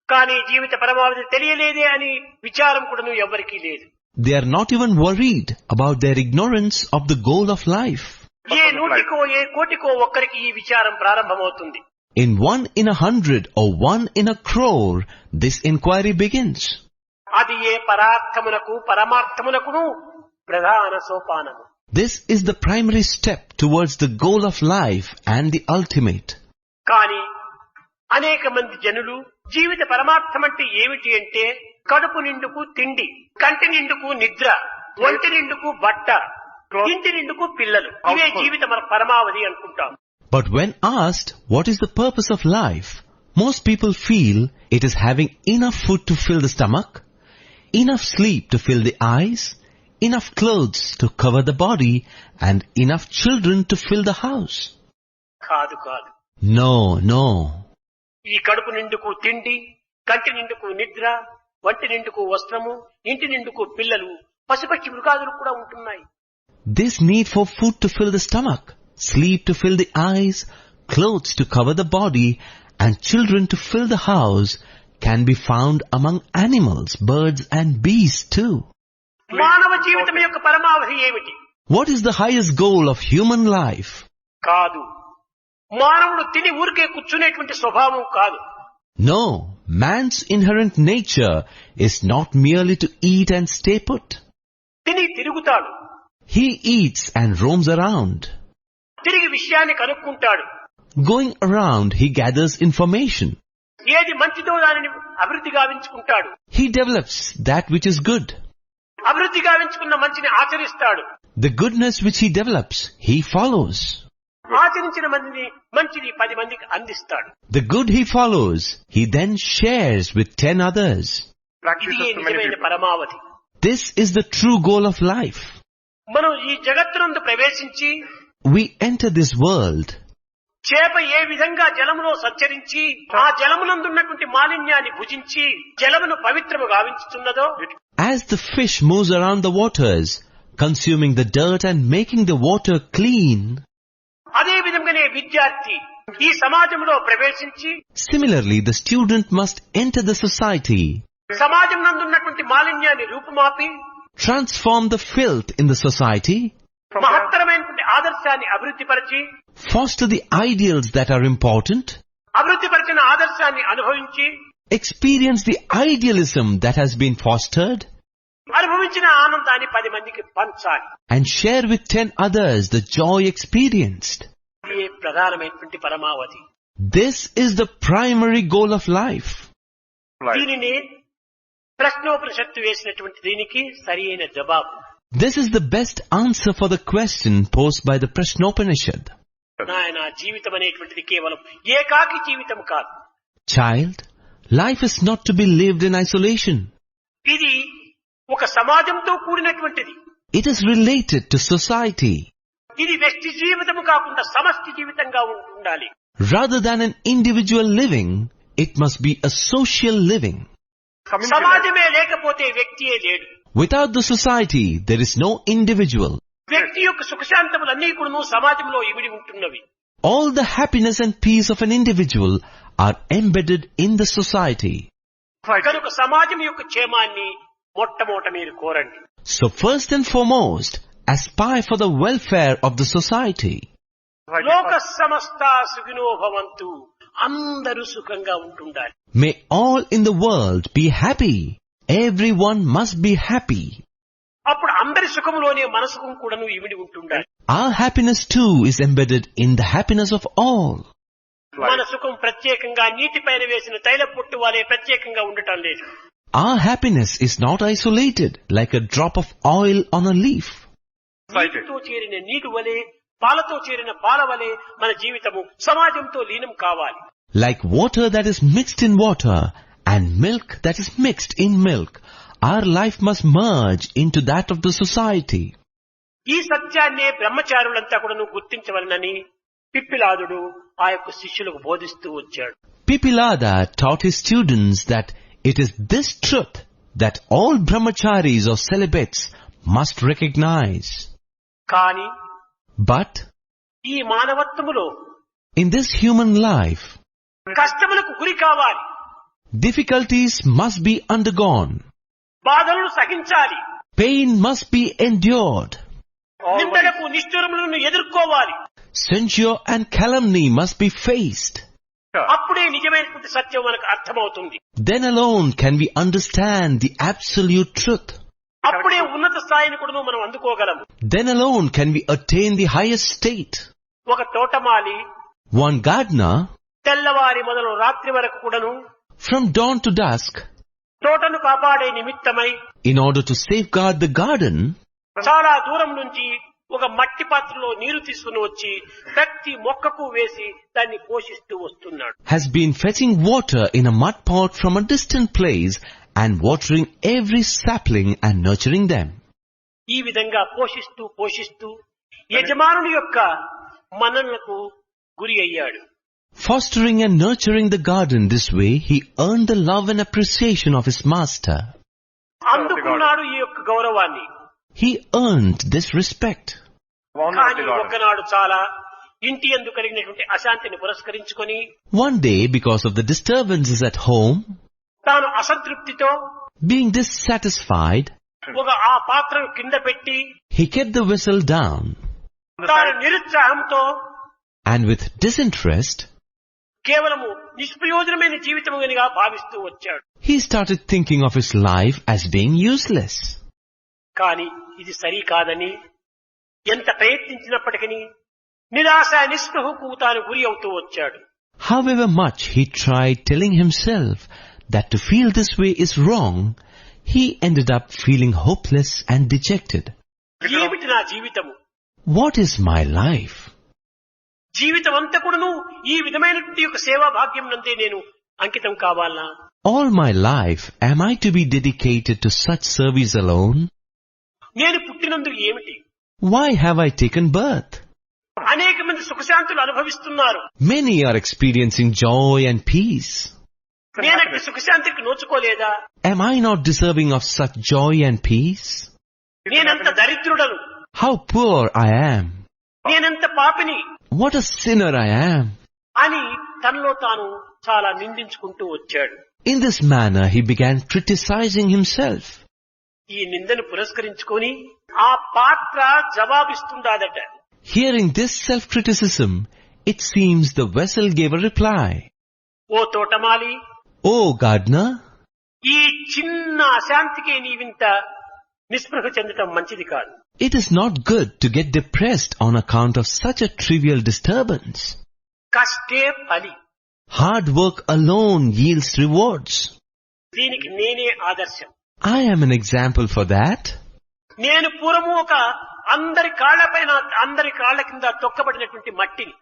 కానీ జీవిత పరమావధి తెలియలేదే అని విచారం కూడా ఎవ్వరికీ లేదు. They are not even worried about their ignorance of the goal of life. ఏ నూటికో ఏ కోటికో ఒక్కరికి ఈ విచారం ప్రారంభమవుతుంది. In 1 in 100 or 1 in a crore, this inquiry begins. అది ఏ పరార్థమునకు పరమార్థమునకును ప్రధాన సోపానము. This is the primary step towards the goal of life and the ultimate. కానీ అనేక మంది జనులు జీవిత పరమార్థం అంటే ఏమిటి అంటే కడుపు నిండుకు తిండి, కంటి నిండుకు నిద్ర, ఒంటి నిండుకు బట్ట, ఇంటి నిండుకు పిల్లలు, ఇవే జీవిత పరమావధి అనుకుంటాం. But when asked what is the purpose of life, most people feel it is having enough food to fill the stomach, enough sleep to fill the eyes, enough clothes to cover the body, and enough children to fill the house. కాదు. No. ఈ కడుపు నిండుకు తిండి, కంటి నిండుకు నిద్ర, ఒంటి నిండుకు వస్త్రము, ఇంటి నిండుకు పిల్లలు, పశుపక్షి మృగాదులు కూడా ఉంటున్నాయి. This need for food to fill the stomach, sleep to fill the eyes, clothes to cover the body, and children to fill the house can be found among animals, birds and beasts too. మానవ జీవితం యొక్క పరమావధి ఏమిటి? What is the highest goal of human life? కాదు, మానవుడు తిని ఊరికే కూర్చునేటువంటి స్వభావం కాదు. No, man's inherent nature is not merely to eat and stay put. తిని తిరుగుతాడు. He eats and roams around. తిరిగి విషయాన్ని కనుక్కుంటాడు. Going around, he gathers information. ఏది మంచిదో దానిని అభివృద్ధి గావించుకుంటాడు. He develops that which is good. అభివృద్ధి గావించుకున్న మంచిని ఆచరిస్తాడు. The goodness which he develops, he follows. ఆచరించిన మంచిని 10 మందికి అందిస్తాడు. The good he follows, he then shares with 10 others. ఇది నిజమైన పరమావధి. This is the true goal of life. మనం ఈ జగత్తునందు ప్రవేశించి We enter this world. చేప ఏ విధంగా జలములో సంచరించి ఆ జలమునందున్నటువంటి మాలిన్యాన్ని భుజించి జలమును పవిత్రము గావించుతున్నదో, As the fish moves around the waters, consuming the dirt and making the water clean, అదే విధంగానే విద్యార్థి ఈ సమాజంలో ప్రవేశించి similarly the student must enter the society, సమాజం నందున్నటువంటి మాలిన్యాన్ని రూపుమాపి transform the filth in the society, మహత్తరమైనటువంటి ఆదర్శాన్ని అభివృద్ధిపరిచి foster the ideals that are important, అభివృద్ధిపరిచిన ఆదర్శాన్ని అనుభవించి experience the idealism that has been fostered, అనుభవించిన ఆనందాన్ని 10 మందికి పంచాలి. and share with 10 others the joy experienced. ఇదే ప్రధానమైనటువంటి పరమావధి. This is the primary goal of life. దీనిని ప్రశ్నోపనిషత్తు వేసినటువంటి దీనికి సరియైన జవాబు. This is the best answer for the question posed by the Prashnopanishad. నాయన, జీవితం అనేటువంటిది కేవలం ఏకాకి జీవితం కాదు. Child, life is not to be lived in isolation. ఇది ఒక సమాజంతో కూడినటువంటిది. It is related to society. ఇది వ్యక్తి జీవితము కాకుండా సమష్టి జీవితంగా ఉండాలి. Rather than an individual living, it must be a social living. సమాజమే లేకపోతే వ్యక్తియే లేడు. Without the society, there is no individual. వ్యక్తి యొక్క సుఖశాంతములన్నీ కూడా సమాజంలో ఇమిడి ఉంటున్నవి. All the happiness and peace of an individual are embedded in the society. కనుక సమాజం యొక్క క్షేమాన్ని మొట్టమొదట మీరు కోరండి. So first and foremost, aspire for the welfare of the society. లోక సమస్త సుఖినో భవంతు, అందరూ సుఖంగా ఉంటుండాలి. May all in the world be happy. Everyone must be happy. అప్పుడు అందరి సుఖములోనే మన సుఖం కూడాను ఇమిడి ఉంటుండాలి. Our happiness too is embedded in the happiness of all. మన సుఖం ప్రత్యేకంగా నీటిపైన వేసిన తైల పొట్టు వలె ప్రత్యేకంగా ఉండటం లేదు. Our happiness is not isolated like a drop of oil on a leaf. నీటితో చేరిన నీటి వలె, పాలతో చేరిన పాల వలె మన జీవితము సమాజంతో లీనం కావాలి. Like water that is mixed in water and milk that is mixed in milk, our life must merge into that of the society. ఈ సత్యాన్నే బ్రహ్మచారులంతా కూడా గుర్తించవలనని పిప్పిలాదుడు ఆ యొక్క శిష్యులకు బోధిస్తూ వచ్చాడు. Pipilada taught his students that it is this truth that all brahmacharis or celibates must recognize. కానీ But ఈ మానవత్వములో in this human life, కష్టములకు గురి కావాలి, difficulties must be undergone, బాధలను సహించాలి, pain must be endured, నిందలకు నిష్ఠురములను ఎదుర్కోవాలి. censure and calumny must be faced. అప్పుడే నిజమైనటువంటి సత్యం మనకు అర్థమవుతుంది. Then alone can we understand the absolute truth. అప్పుడే ఉన్నత స్థాయిని కూడా మనం అందుకోగలము. Then alone can we attain the highest state. ఒక తోటమాలి One gardener, తెల్లవారి మొదలు రాత్రి వరకు కూడాను from dawn to dusk, తోటను కాపాడే నిమిత్తమై in order to safeguard the garden, చాలా దూరం నుంచి ఒక మట్టి పాత్రలో నీరు తీసుకుని వచ్చి ప్రతి మొక్కకు వేసి దాన్ని పోషిస్తూ వస్తున్నాడు. has been fetching water in a mud pot from a distant place and watering every sapling and nurturing them. ఈ విధంగా పోషిస్తూ యజమానుని యొక్క మన్ననలకు గురి అయ్యాడు. Fostering and nurturing the garden this way, he earned the love and appreciation of his master. అందుకున్నాడు ఈ యొక్క గౌరవాన్ని. He earned this respect. కానీ ఒకనాడు చాలా ఇంటి యందు కలిగినటువంటి అశాంతిని పురస్కరించుకొని One day, because of the disturbances at home, తాను అసంతృప్తితో being dissatisfied, ఆ పాత్రను కింద పెట్టి he kept the vessel down, తాను నిరుత్సాహంతో and with disinterest, కేవలము నిష్ప్రయోజనమైన జీవితముగా భావిస్తూ వచ్చాడు. he started thinking of his life as being useless. కానీ ఇది సరి కాదని ఎంత ప్రయత్నించినప్పటికీ నిరాశ నిస్పృహకు తాను గురి అవుతూ వచ్చాడు. However much he tried telling himself that to feel this way is wrong, he ended up feeling hopeless and dejected. ఏమిటి నా జీవితము? What is my life? జీవితం అంతా కూడాను ఈ విధమైనటువంటి యొక్క సేవా భాగ్యం నందే నేను అంకితం కావాలా? All my life am I to be dedicated to such service alone? నేను పుట్టినందుకు ఏమిటి? Why have I taken birth? అనేక మంది సుఖశాంతులు అనుభవిస్తున్నారు. Many are experiencing joy and peace. నేనంటే సుఖశాంతికి నోచుకోలేదా? Am I not deserving of such joy and peace? నేనంత దరిద్రుడను. How poor I am. నేనంత పాపిని. What a sinner I am. అని తనలో తాను చాలా నిందించుకుంటూ వచ్చాడు. In this manner he began criticizing himself. ఈ నిందను పురస్కరించుకొని ఆ పాత్ర జవాబిస్తుందాదట. Hearing this self-criticism, it seems the vessel gave a reply. ఓ తోటమాలి, Oh gardener, ఈ చిన్న అశాంతికే నీవింత నిస్పృహ చెందటం మంచిది కాదు. it is not good to get depressed on account of such a trivial disturbance. కష్టే ఫలి. Hard work alone yields rewards. దీనికి నేనే ఆదర్శం. I am an example for that. నేను పూర్వము ఒక అందరి కాళ్ల కింద తొక్కబడినటువంటి మట్టిని.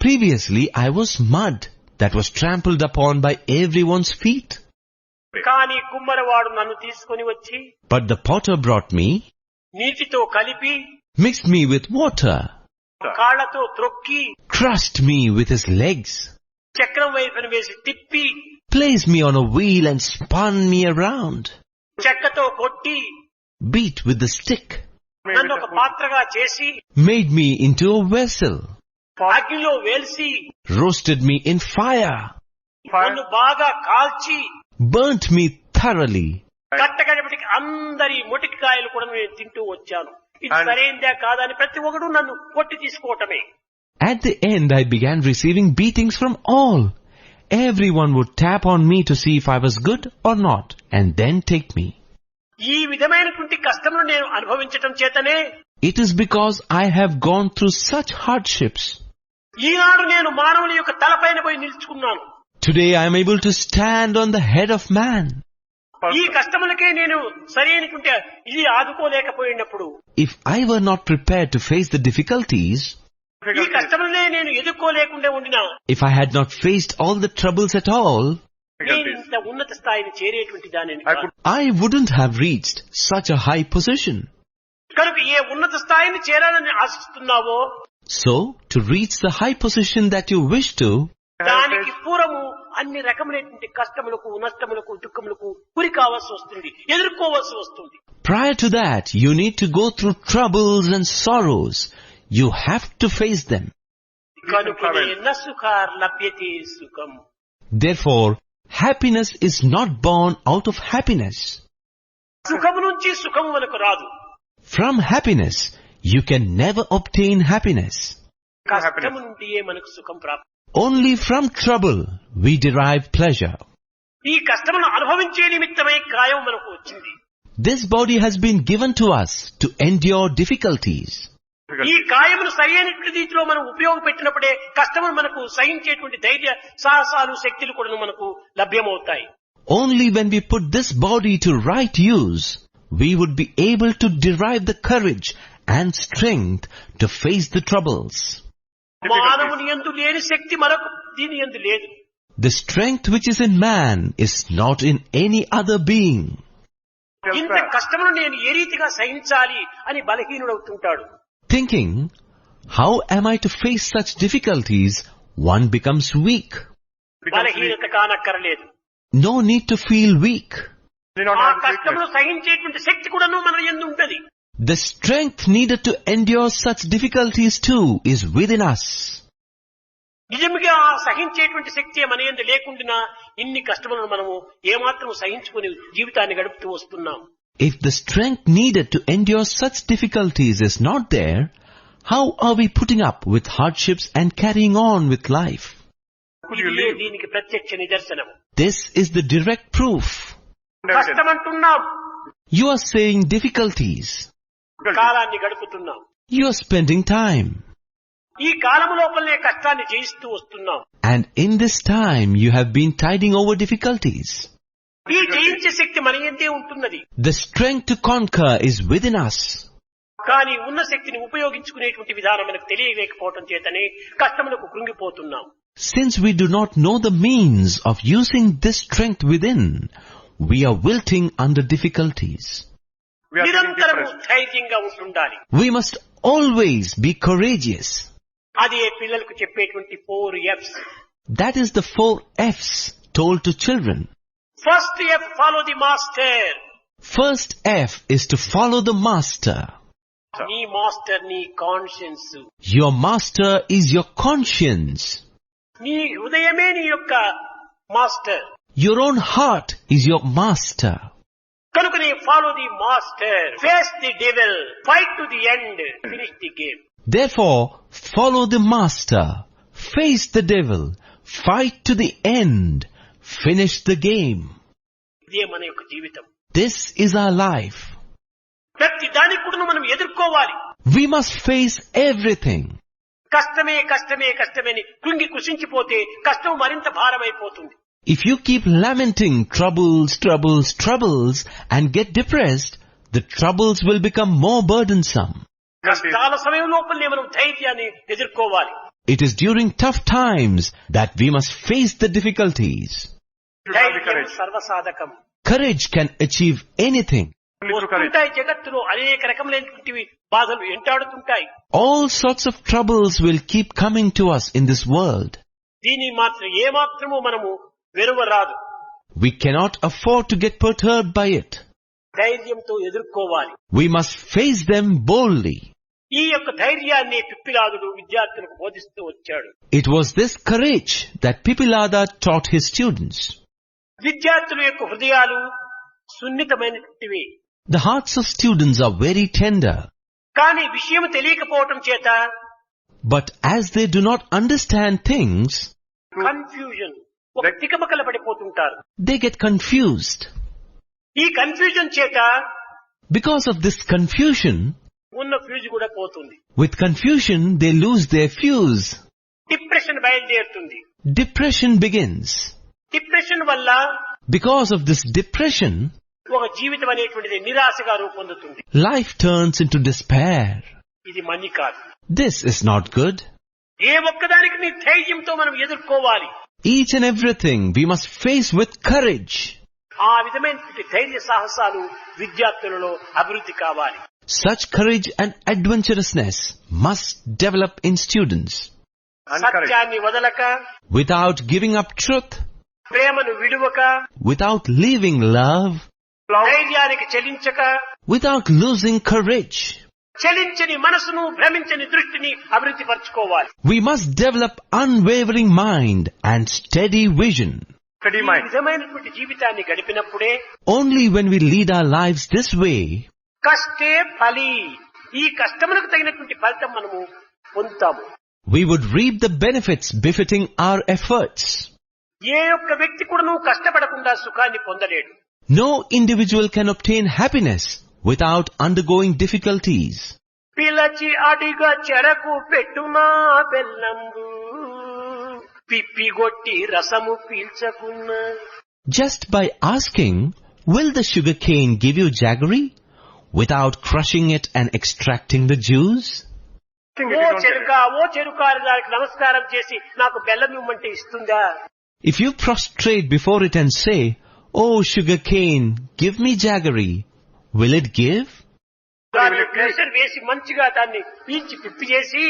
Previously I was mud that was trampled upon by everyone's feet. కానీ కుమ్మరవాడు నన్ను తీసుకొని వచ్చి But the potter brought me, నీటితో కలిపి mixed me with water, కాళ్లతో త్రొక్కి crushed me with his legs, చక్రం వైపున వేసి తిప్పి placed me on a wheel and spun me around, చెక్కతో కొట్టి beat with the stick, నన్ను ఒక పాత్రగా చేసి made me into a vessel, అగ్నిలో వేల్చి roasted me in fire, నన్ను బాగా కాల్చి burnt me thoroughly. కట్టగడపటికి అందరి మొటికాయలు కూడా నేను తింటూ వచ్చాను. ఇది సరైందే కాదని ప్రతి ఒక్కడు నన్ను కొట్టి తీసుకోవటమే. At the end I began receiving beatings from all. Everyone would tap on me to see if I was good or not, and then take me. ఈ విధమైనటువంటి కష్టమును నేను అనుభవించటం చేతనే It is because I have gone through such hardships. ఈనాడు నేను మానవుని యొక్క తలపైన పోయి నిలుచుకున్నాను. Today I am able to stand on the head of man. ఈ కష్టములకే నేను సరైనటువంటి ఇది ఆదుకోలేకపోయినప్పుడు, If I were not prepared to face the difficulties, ఈ కష్టములనే నేను ఎదుర్కోలేకుండా ఉండినా, if I had not faced all the troubles at all, నేను ఇంత ఉన్నత స్థాయిని చేరేటువంటి దానిని కాదు. I wouldn't have reached such a high position. కనుక ఏ ఉన్నత స్థాయిని చేరాలని ఆశిస్తున్నావో So, to reach the high position that you wish to, దానికి పూర్వము అన్ని రకములైనటువంటి కష్టములకు నష్టములకు దుఃఖములకు గురి కావాల్సి వస్తుంది, ఎదుర్కోవాల్సి వస్తుంది. prior to that, you need to go through troubles and sorrows. You have to face them. కనుకనే నసుఖార్ లభ్యతే సుఖం. Therefore, happiness is not born out of happiness. సుఖము నుంచి సుఖము మనకు రాదు. From happiness, you can never obtain happiness. కష్టము నుండియే మనకు సుఖం ప్రాప్తి. Only from trouble, we derive pleasure. ఈ కష్టమును అనుభవించే నిమిత్తమై కాయం మనకు వచ్చింది. This body has been given to us to endure difficulties. ఈ కాయమును సరైనటువంటి రీతిలో మనం ఉపయోగపెట్టినప్పుడే కష్టమును మనకు సహించేటువంటి ధైర్య సాహసాలు శక్తులు కూడా మనకు లభ్యమవుతాయి. Only when we put this body to right use, we would be able to derive the courage and strength to face the troubles. మానవుని యందు లేని శక్తి మరొక దీని యందు లేదు. The strength which is in man is not in any other being. ఇంత కష్టమును నేను ఏ రీతిగా సహించాలి అని బలహీనుడవుతుంటాడు. Thinking, how am I to face such difficulties, one becomes weak. బలహీనత కానక్కరలేదు. No need to feel weak. ఆ కష్టమును సహించేటువంటి శక్తి కూడాను మన యందు ఉంటది. The strength needed to endure such difficulties too is within us. నిజంగా ఆ సహించేటువంటి శక్తి మన యందు లేకుండా ఇన్ని కష్టములను మనము ఏమాత్రం సహించుకుని జీవితాన్ని గడుపుతూ వస్తున్నాం. If the strength needed to endure such difficulties is not there, how are we putting up with hardships and carrying on with life? ఇదే దీనికి ప్రత్యక్ష నిదర్శనం. This is the direct proof. కష్టమంటున్నాం, You are saying difficulties. కాలాన్ని గడుపుతున్నాం. You are spending time. ఈ కాలము లోపలనే కష్టాన్ని జయిస్తూ వస్తున్నాం. And in this time, you have been tiding over difficulties. ఈ జయించే శక్తి మన యందే ఉంటున్నది. The strength to conquer is within us. కానీ ఉన్న శక్తిని ఉపయోగించుకునేటువంటి విధానం మనకు తెలియలేకపోవటం చేతనే కష్టములకు కృంగిపోతున్నాం. Since we do not know the means of using this strength within, we are wilting under difficulties. నిరంతరము ధైర్యంగా ఉంటుండాలి. We must always be courageous. అదే పిల్లలకు చెప్పేటువంటి 4 F's. That is the 4 F's told to children. First F, follow the master. First F is to follow the master. నీ master నీ conscience. Your master is your conscience. నీ హృదయమే నీ యొక్క master. Your own heart is your master. కనుక నీ follow the master, face the devil, fight to the end, finish the game. Therefore, follow the master, face the devil, fight to the end, finish the game. ఇదే మన యొక్క జీవితం. This is our life. ప్రతి దానికి కూడా మనం ఎదుర్కోవాలి. We must face everything. కష్టమే కష్టమే కష్టమే అని కృంగి కృషించిపోతే కష్టం మరింత భారమైపోతుంది. If you keep lamenting troubles, troubles, troubles and get depressed, the troubles will become more burdensome. కష్టాల సమయం లోపలనే మనం ధైర్యాన్ని ఎదుర్కోవాలి. It is during tough times that we must face the difficulties. ధైర్యం సర్వసాధకం. Courage can achieve anything. వస్తుంటాయి జగత్తులో అనేక రకములైనటువంటి బాధలు ఎంటాడుతుంటాయి. All sorts of troubles will keep coming to us in this world. దీని మాత్రం ఏమాత్రము మనము వెరువరాదు. We cannot afford to get perturbed by it. ధైర్యంతో ఎదుర్కోవాలి. We must face them boldly. ఈ యొక్క ధైర్యాన్ని పిప్పిలాదుడు విద్యార్థులకు బోధిస్తూ వచ్చాడు. It was this courage that Pipilada taught his students. విద్యార్థుల యొక్క హృదయాలు సున్నితమైనటువంటివి. The hearts of students are very tender. కానీ విషయం తెలియకపోవటం చేత, But as they do not understand things, confusion, ఒక తికమకల పడిపోతుంటారు. they get confused. ఈ కన్ఫ్యూజన్ చేత Because of this confusion, ఉన్న ఫ్యూజ్ కూడా పోతుంది. with confusion they lose their fuse. Depression బయలుదేరుతుంది. Depression begins. డిప్రెషన్ వల్ల Because of this depression, ఒక జీవితం అనేటువంటిది నిరాశగా రూపొందుతుంది. life turns into despair. ఇది మంచి కాదు. This is not good. ఏ ఒక్కదానికి నీ ధైర్యంతో మనం ఎదుర్కోవాలి. Each and everything we must face with courage. ఆ విధమైనటువంటి ధైర్య సాహసాలు విద్యార్థులలో అభివృద్ధి కావాలి. Such courage and adventurousness must develop in students. సత్యాన్ని వదలక, Without giving up truth, ప్రేమను విడువక, without leaving love, ధైర్యానికి చెలించక, without losing courage, చలించని మనసును, భ్రమించని దృష్టిని అభివృద్ధి పరచుకోవాలి. we must develop unwavering mind and steady vision. ఈ విధమైనటువంటి జీవితాన్ని గడిపినప్పుడే Only when we lead our lives this way, కష్టే ఫలి, ఈ కష్టములకు తగినటువంటి ఫలితం మనము పొందుతాము. we would reap the benefits befitting our efforts. ఏ ఒక్క వ్యక్తి కూడా కష్టపడకుండా సుఖాన్ని పొందలేడు. No individual can obtain happiness without undergoing difficulties. పిలచి అడిగా చెరకు పెట్టునా బెల్లంబు, పిప్పిగొట్టి రసము పీల్చకున్నా. Just by asking, will the sugar cane give you jaggery, without crushing it and extracting the juice? ఓ చెరుకారు దానికి నమస్కారం చేసి నాకు బెల్లం ఇవ్వమంటే ఇస్తుందా? If you prostrate before it and say, "Oh sugar cane, give me jaggery," will it give? దాన్ని pressure వేసి మంచిగా దాన్ని పీల్చి పిప్పి చేసి,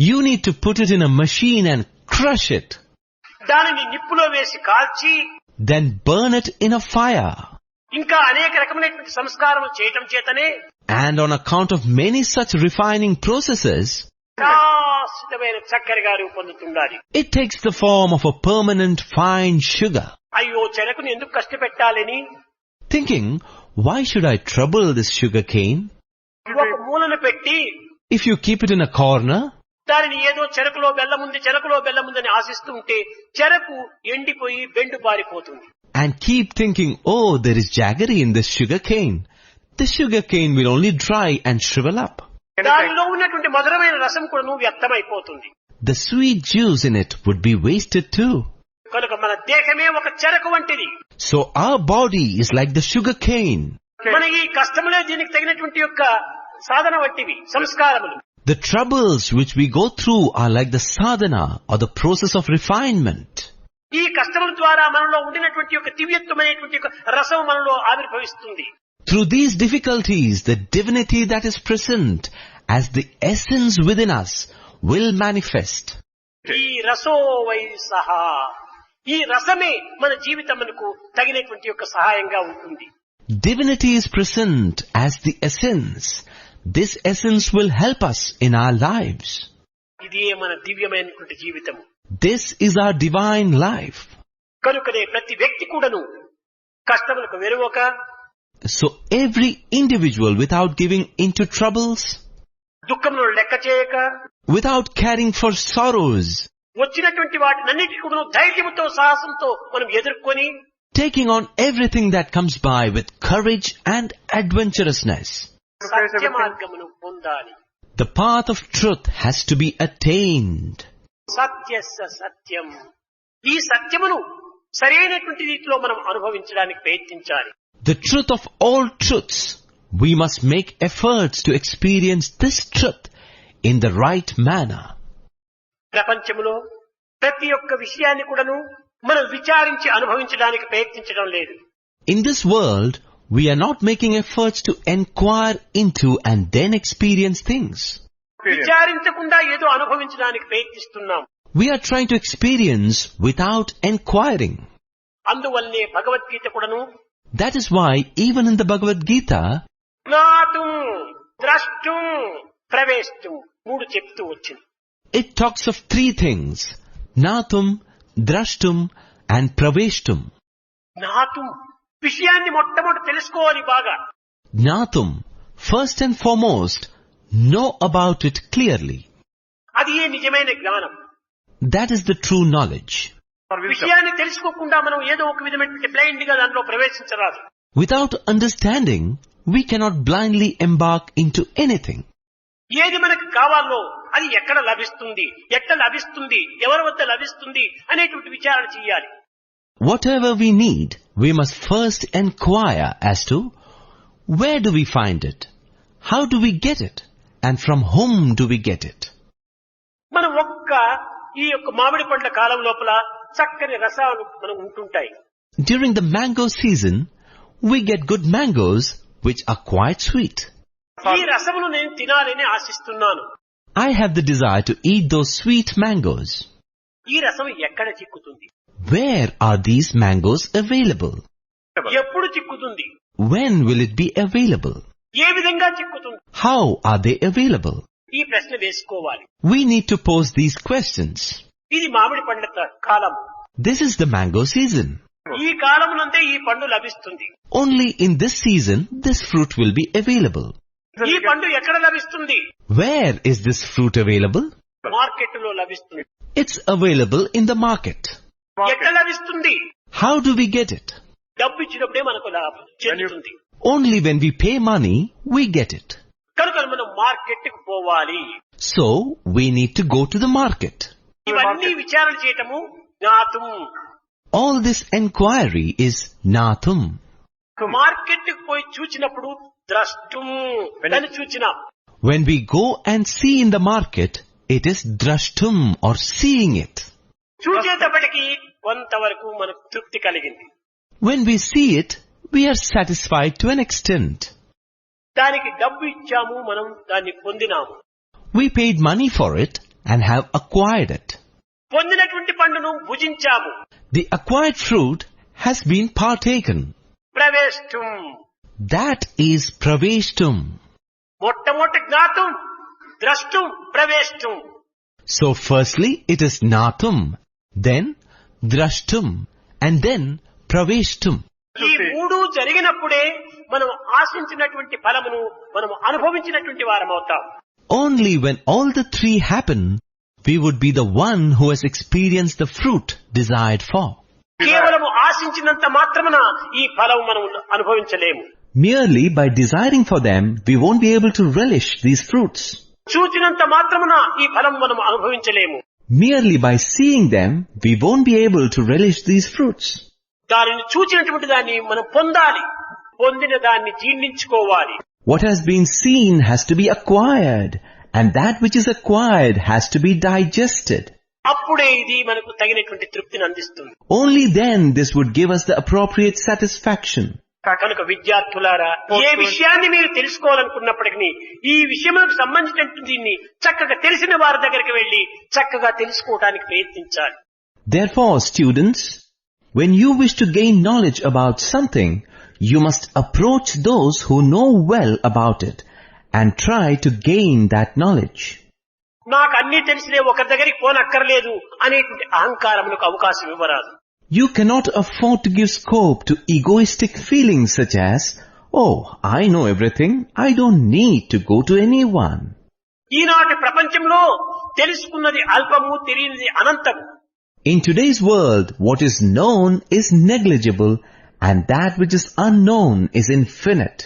You need to put it in a machine and crush it, దానిని నిప్పులో వేసి కాల్చి, then burn it in a fire. ఇంకా అనేక రకమైనటువంటి సంస్కారం చేయటం చేతనే And on account of many such refining processes, శాశ్వతమైన చక్కెరగా రూపొందుతుండాలి. it takes the form of a permanent fine sugar. అయ్యో చెరకుని ఎందుకు కష్టపెట్టాలని Thinking, why should I trouble this sugar cane? ఒక మూలన పెట్టి If you keep it in a corner, దానిని ఏదో చెరకులో బెల్లముందని ఆశిస్తూ ఉంటే చెరకు ఎండిపోయి బెండు పారిపోతుంది. and keep thinking, "Oh, there is jaggery in this sugar cane," the sugar cane will only dry and shrivel up. దానిలో ఉన్నటువంటి మధురమైన రసం కూడా వ్యర్థమైపోతుంది. The sweet juice in it would be wasted too. కనుక మన దేహమే ఒక చెరకు వంటిది. So our body is like the sugar cane. మన ఈ కష్టములే దీనికి తగినటువంటి యొక్క సాధన వంటివి, సంస్కారములు. The troubles which we go through are like the sadhana or the process of refinement. ఈ కష్టముల ద్వారా మనలో ఉండినటువంటి యొక్క దివ్యత్వమైనటువంటి యొక్క రసం మనలో ఆవిర్భవిస్తుంది. Through these difficulties, the divinity that is present as the essence within us will manifest. ఈ రసో వై సహా, ఈ రసమే మన జీవితమునకు తగినటువంటి యొక్క సహాయంగా ఉంటుంది. Divinity is present as the essence. This essence will help us in our lives. ఇదే మన దివ్యమైనటువంటి జీవితం. This is our divine life. కనుకనే ప్రతి వ్యక్తి కూడాను కష్టములకు వెరువక, So every individual, without giving into troubles, దుఃఖములను లెక్క చేయక, without caring for sorrows, వచ్చినటువంటి వాటినన్నిటి కూడా ధైర్యంతో సాహసంతో మనం ఎదుర్కొని, taking on everything that comes by with courage and adventurousness. సత్య మార్గమును పొందాలి. The path of truth has to be attained. సత్యస్య సత్యం, ఈ సత్యమును సరైనటువంటి రీతిలో మనం అనుభవించడానికి ప్రయత్నించాలి. The truth of all truths. We must make efforts to experience this truth in the right manner. ప్రపంచంలో ప్రతి ఒక్క విషయాన్ని కూడాను మనం విచారించి అనుభవించడానికి ప్రయత్నించడం లేదు. In this world, we are not making efforts to inquire into and then experience things. విచారించకుండా ఏదో అనుభవించడానికి ప్రయత్నిస్తున్నాం. We are trying to experience without inquiring. అందువల్లే భగవద్గీత కూడాను, That is why even in the Bhagavad Gita, జ్ఞాతుం ద్రష్టుం ప్రవేష్టుం మూడు చెప్తూ వచ్చింది. it talks of three things: Natum, Drashtum and Praveshtum. జ్ఞాతుం, విషయాన్ని మొట్టమొదటి తెలుసుకోవాలి బాగా. Natum, first and foremost, know about it clearly. అది ఏ నిజమైన జ్ఞానం. That is the true knowledge. విషయాన్ని తెలుసుకోకుండా మనం ఏదో ఒక విధమైనటువంటి బ్లైండ్ గా దాంట్లో ప్రవేశించరాదు. Without understanding, we cannot blindly embark into anything. ఏది మనకు కావాలో అది ఎక్కడ లభిస్తుంది, ఎట్లా లభిస్తుంది, ఎవరి వద్ద లభిస్తుంది అనేటువంటి విచారణ చేయాలి. Whatever we need, we must first inquire as to where do we find it, how do we get it, and from whom do we get it. మనం ఈ యొక్క మామిడి పండ్ల కాలం లోపల చక్కని రసాలు మనం ఉంటుంటాయి. During the mango season, we get good mangoes which are quite sweet. ఈ రసమును నేను తినాలని ఆశిస్తున్నాను. I have the desire to eat those sweet mangoes. ఈ రసం ఎక్కడ చిక్కుతుంది? Where are these mangoes available? ఎప్పుడు చిక్కుతుంది? When will it be available? ఏ విధంగా చిక్కుతుంది? How are they available? ఈ ప్రశ్న వేసుకోవాలి. We need to pose these questions. ఇది మామిడి పండ్ల కాలం. This is the mango season. ఈ కాలమునందే ఈ పండు లభిస్తుంది. Only in this season, this fruit will be available. ఈ పండు ఎక్కడ లభిస్తుంది? Where is this fruit available? Market లో లభిస్తుంది. It's available in the market. ఎక్కడ లభిస్తుంది? How do we get it? డబ్బు ఇచ్చినప్పుడే మనకు లాభం చెందుతుంది. Only when we pay money, we get it. కనుక మనం మార్కెట్ కు పోవాలి. So, we need to go to the market. ఇవన్నీ విచారణ చేయటము జ్ఞాతం. All this enquiry is natum. Market కు పోయి చూచినప్పుడు ద్రష్టం అని చూచినాం. When we go and see in the market, it is drashtum or seeing it. చూచేటప్పటికి కొంతవరకు మనకు తృప్తి కలిగింది. When we see it, we are satisfied to an extent. దానికి డబ్బు ఇచ్చాము, మనం దాన్ని పొందినాము. We paid money for it and have acquired it. పొందినటువంటి పండును భుజించాము. The acquired fruit has been partaken. ప్రవేశం. That is praveshtum. మొట్టమొదటి జ్ఞాతం, ద్రష్టం, ప్రవేశం. So firstly it is natum, then drashtum, and then praveshtum. ఈ మూడు జరిగినప్పుడే మనం ఆశించినటువంటి ఫలమును మనం అనుభవించినటువంటి వారం అవుతాం. Only when all the three happen, we would be the one who has experienced the fruit desired for. కేవలము ఆశించినంత మాత్రమున ఈ ఫలం మనం అనుభవించలేము. Merely by desiring for them, we won't be able to relish these fruits. చూచినంత మాత్రమున ఈ ఫలం మనం అనుభవించలేము. Merely by seeing them, we won't be able to relish these fruits. దానిని చూచినటువంటి దాన్ని మనం పొందాలి. పొందిన దాన్ని జీర్ణించుకోవాలి. What has been seen has to be acquired, and that which is acquired has to be digested. అప్పుడే ఇది మనకు తగినటువంటి తృప్తిని అందిస్తుంది. Only then this would give us the appropriate satisfaction. కనుక విద్యార్థులారా, ఏ విషయాన్ని మీరు తెలుసుకోవాలనుకున్నప్పటికీ ఈ విషయములకు సంబంధించినటువంటి దీన్ని చక్కగా తెలిసిన వారి దగ్గరికి వెళ్లి చక్కగా తెలుసుకోవడానికి ప్రయత్నించాలి. Therefore, students, when you wish to gain knowledge about something, you must approach those who know well about it and try to gain that knowledge. నాకు అన్ని తెలిసినే ఒక దగ్గరికి పోనక్కర్లేదు అనేటువంటి అహంకారములకు అవకాశం ఇవ్వరాదు. You cannot afford to give scope to egoistic feelings such as, oh, I know everything, I don't need to go to anyone. ఈనాటి ప్రపంచంలో తెలుసుకున్నది అల్పము, తెలియనిది అనంతము. In today's world, what is known is negligible and that which is unknown is infinite.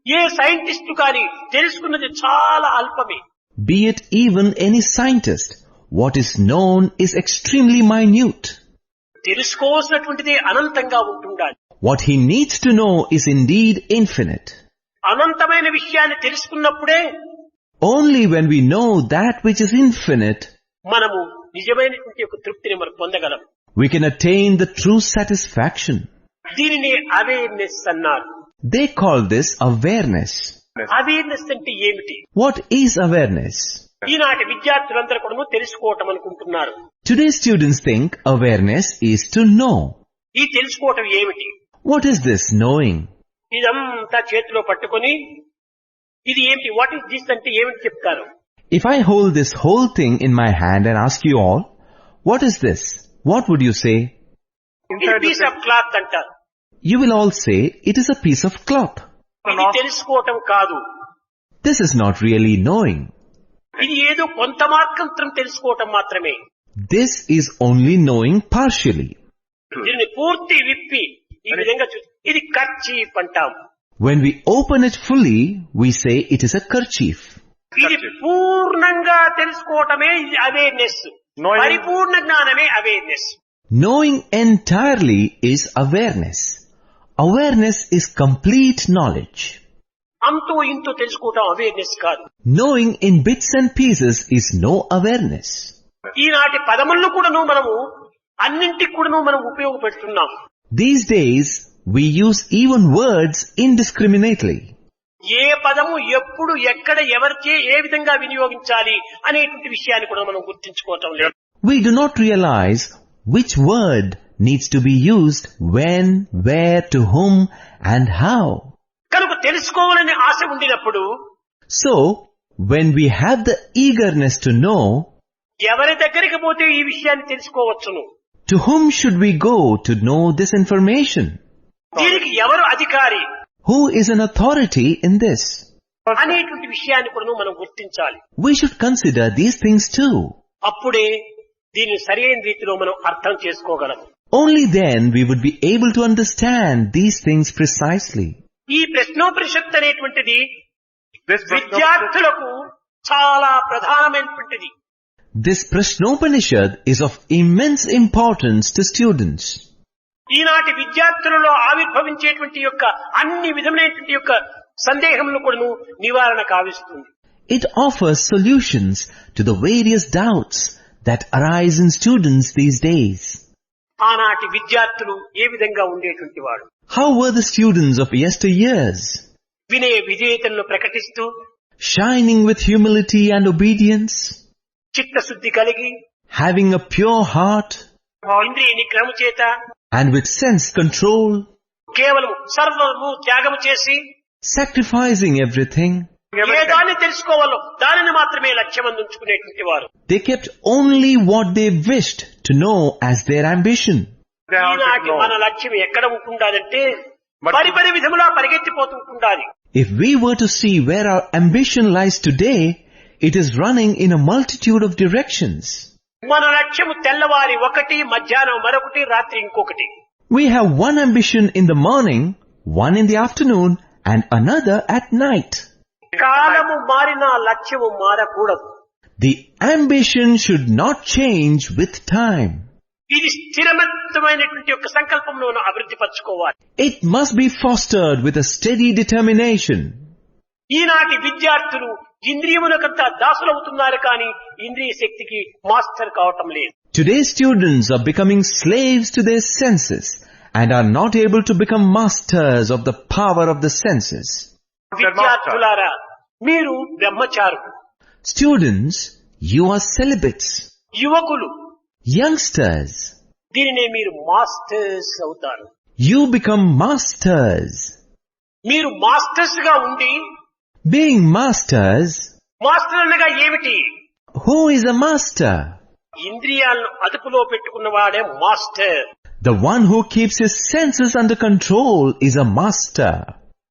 A scientist కానీ తెలుసుకున్నది చాలా అల్పమే. Be it even any scientist, what is known is extremely minute. తెలుసుకోవాల్సినటువంటిది అనంతంగా ఉంటుండాలి. What he needs to know is indeed infinite. అనంతమైన విషయాన్ని తెలుసుకున్నప్పుడే Only when we know that which is infinite, మనము నిజమైనటువంటి ఒక తృప్తిని మనం పొందగలం. we can attain the true satisfaction. దీనిని అవేర్నెస్ అన్నారు. They call this awareness. Awareness అంటే ఏమిటి? What is awareness? ఈనాటి విద్యార్థులందరూ కూడా తెలుసుకోవటం అనుకుంటున్నారు. Today's students think awareness is to know. ఈ తెలుసుకోవటం ఏమిటి? What is this knowing? ఇదంతా చేతిలో పట్టుకొని ఇది ఏమిటి, వాట్ ఈస్ దిస్ అంటే ఏమిటి చెప్తారు. If I hold this whole thing in my hand and ask you all, what is this? What would you say? ఇది పీస్ ఆఫ్ క్లాత్ అంటారు. You will all say it is a piece of cloth. ఇది తెలుసుకోవటం కాదు. This is not really knowing. ఇది ఏదో కొంత మాత్రం తెలుసుకోవటం మాత్రమే. This is only knowing partially. దీనిని పూర్తి విప్పి ఈ విధంగా ఇది కర్చీఫ్ అంటాం. When we open it fully, we say it is a kerchief. ఇది పూర్ణంగా తెలుసుకోవటమే ఇది అవేర్నెస్. పరిపూర్ణ జ్ఞానమే awareness. Knowing entirely is awareness. Awareness is complete knowledge. అంతో ఇంతో తెలుసుకోవటం అవేర్నెస్ కాదు. Knowing in bits and pieces is no awareness. ఈనాటి పదములను కూడాను మనము అన్నింటికి కూడాను మనం ఉపయోగపెడుతున్నాం. These days, we use even words indiscriminately. ఏ పదము ఎప్పుడు ఎక్కడ ఎవరిచే ఏ విధంగా వినియోగించాలి అనేటువంటి విషయాన్ని కూడా మనం గుర్తించుకోవటం లేదు. We do not realize which word needs to be used when, where, to whom, and how. కనుక తెలుసుకోవాలని ఆశ ఉండినప్పుడు So, when we have the eagerness to know, ఎవరి దగ్గరికి పోతే ఈ విషయాన్ని తెలుసుకోవచ్చును, to whom should we go to know this information? దీనికి ఎవరు అధికారి, Who is an authority in this? అనేటువంటి విషయాన్ని కూడా మనం గుర్తించాలి. We should consider these things too. అప్పుడే దీనిని సరైన రీతిలో మనం అర్థం చేసుకోగలం. Only then we would be able to understand these things precisely. ఈ ప్రశ్నోపనిషత్తు అనేటువంటిది విద్యార్థులకు చాలా ప్రధానమైనటువంటిది. This Prashnopanishad is of immense importance to students. ఈనాటి విద్యార్థులలో ఆవిర్భవించేటువంటి యొక్క అన్ని విధమైనటువంటి యొక్క సందేహములను కూడా నివారణ కావిస్తుంది. It offers solutions to the various doubts that arise in students these days. ఆనాటి విద్యార్థులు ఏ విధంగా ఉండేటువంటి వాడు, How were the students of yesteryears? వినయ విధేయతలను ప్రకటిస్తూ Shining with humility and obedience, చిత్తశుద్ధి కలిగి having a pure heart, ఇంద్రియ నిగ్రహము చేత and with sense control, కేవలం సర్వము త్యాగము చేసి sacrificing everything. ఏ దాన్ని తెలుసుకోవాలో దానిని మాత్రమే లక్ష్యమందుంచుకునేటువంటి వారు. They kept only what they wished to know as their ambition. ఈనాటి మన లక్ష్యం ఎక్కడ ఉంటుండాలంటే పరిపరి విధములా పరిగెత్తిపోతుండాలి. If we were to see where our ambition lies today, it is running in a multitude of directions. మన లక్ష్యము తెల్లవారి ఒకటి, మధ్యాహ్నం మరొకటి, రాత్రి ఇంకొకటి. We have one ambition in the morning, one in the afternoon, and another at night. కాలము మారినా లక్ష్యము మారకూడదు. The ambition should not change with time. ఇది స్థిరమైనటువంటి యొక్క సంకల్పంలో అభివృద్ధి పరచుకోవాలి. It must be fostered with a steady determination. ఈనాటి విద్యార్థులు ఇంద్రియములకంతా దాసులవుతున్నారు కానీ ఇంద్రియ శక్తికి మాస్టర్ కావటం లేదు. Today's students are becoming slaves to their senses and are not able to become masters of the power of the senses. విద్యార్థులారా, మీరు బ్రహ్మచారులు, Students, you are celibates. యువకులు, Youngsters, దీనినే మీరు మాస్టర్స్ అవుతారు. you become masters. మీరు masters గా ఉండి, Being masters, master అనగా ఏమిటి? who is a master? ఇంద్రియాలను అదుపులో పెట్టుకున్నవాడే master. The one who keeps his senses under control is a master.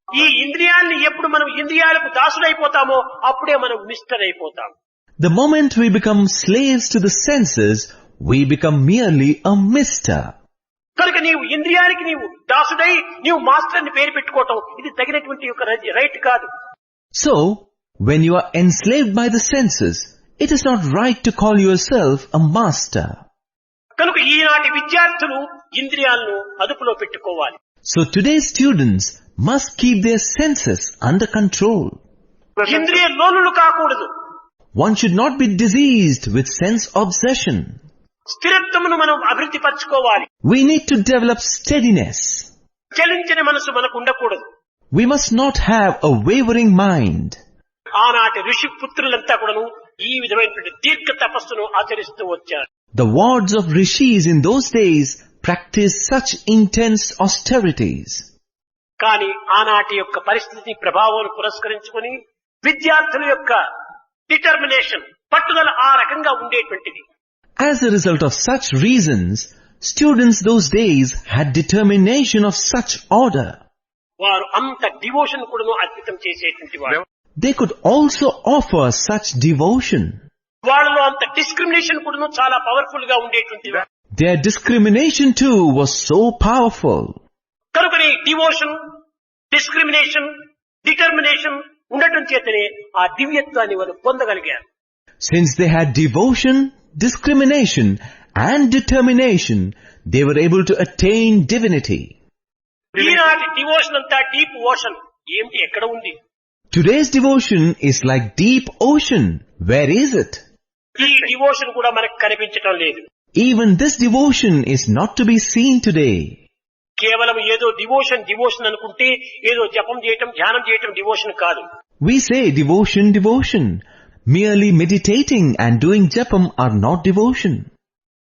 ఈ ఇంద్రియాల్ని ఎప్పుడు మనం ఇంద్రియాలకు దాసులైపోతామో అప్పుడే మనం మిస్టర్ అయిపోతాం. The moment we become slaves to the senses, we become merely a mister. కనుక నీవు ఇంద్రియానికి నీవు దాసుడై నీవు మాస్టర్ అని పేరు పెట్టుకోవటం ఇది తగినటువంటి ఒక రైట్ కాదు. So, when you are enslaved by the senses, it is not right to call yourself a master. కనుక ఈనాటి విద్యార్థులు ఇంద్రియాలను అదుపులో పెట్టుకోవాలి. So today's students must keep their senses under control. ఇంద్రియ లోనులు కాకూడదు. One should not be diseased with sense obsession. స్థిరత్వమును మనం అభివృద్ధి పరచుకోవాలి. We need to develop steadiness. చలించిన మనసు మనకు ఉండకూడదు. We must not have a wavering mind. ఆనాటి ఋషి పుత్రులంతా కూడాను ఈ విధమైనటువంటి దీర్ఘ తపస్సును ఆచరిస్తూ వచ్చారు. The wards of rishis in those days practiced such intense austerities. కానీ ఆనాటి యొక్క పరిస్థితి ప్రభావం పురస్కరించుకొని విద్యార్థుల యొక్క డిటర్మినేషన్, పట్టుదల ఆ రకంగా ఉండేటువంటిది. As a result of such reasons, students those days had determination of such order. వారు అంత డివోషన్ కూడాను అర్పితం చేసేటువంటి వారు. They could also offer such devotion. వాళ్ళలో అంత డిస్క్రిమినేషన్ కూడాను చాలా పవర్ఫుల్ గా ఉండేటువంటి వారు. Their discrimination too was so powerful. కనుకనే డివోషన్, డిస్క్రిమినేషన్, డిటర్మినేషన్ ఉండటం చేతనే ఆ దివ్యత్వాన్ని వారు పొందగలిగారు. Since they had devotion, discrimination and determination, they were able to attain divinity. ఈనాటి డివోషన్ అంతా డీప్ ఓషన్. ఏమిటి, ఎక్కడ ఉంది? Today's devotion is like deep ocean. Where is it? ఈ డివోషన్ కూడా మనకు కనిపించటం లేదు. Even this devotion is not to be seen today. కేవలం ఏదో డివోషన్ అనుకుంటే ఏదో జపం చేయటం ధ్యానం చేయటం డివోషన్ కాదు. We say devotion. Merely meditating and doing japam are not devotion.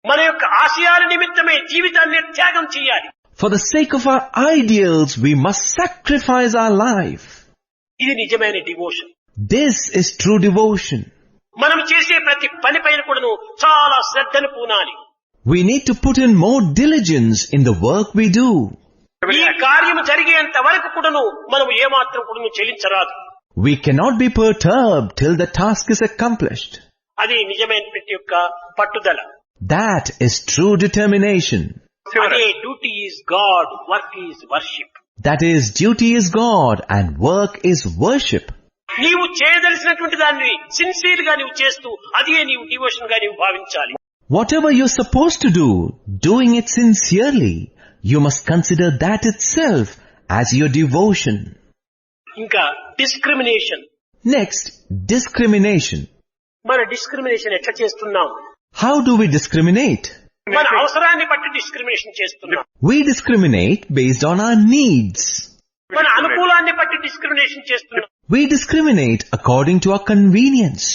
మన యొక్క ఆశయాల నిమిత్తమే జీవితాన్ని త్యాగం చేయాలి. For the sake of our ideals, we must sacrifice our life. ఇది నిజమైన devotion. This is true devotion. మనం చేసే ప్రతి పని పైన కూడాను చాలా శ్రద్ధను పూనాలి. We need to put in more diligence in the work we do. ఈ కార్యము జరిగేంత వరకు కూడాను మనం ఏమాత్రం కూడాను చెలించరాదు. We cannot be perturbed till the task is accomplished. అది నిజమైన ప్రతి యొక్క పట్టుదల. That is true determination. అదే duty is God, work is worship. That is, duty is God and work is worship. నీవు చేయదలసినటువంటి దాన్ని సిన్సియర్ గా నీవు చేస్తూ అదే నీవు డివోషన్ గా నీవు భావించాలి. Whatever you're supposed to do, doing it sincerely, you must consider that itself as your devotion. ఇంకా డిస్క్రిమినేషన్. Next, discrimination. మన డిస్క్రిమినేషన్ ఎట్లా చేస్తున్నాం? How do we discriminate? మన అవసరాన్ని బట్టి డిస్క్రిమినేషన్ చేస్తున్నాం. We discriminate based on our needs. మన అనుకూలాన్ని బట్టి డిస్క్రిమినేషన్ చేస్తున్నాం. We discriminate according to our convenience.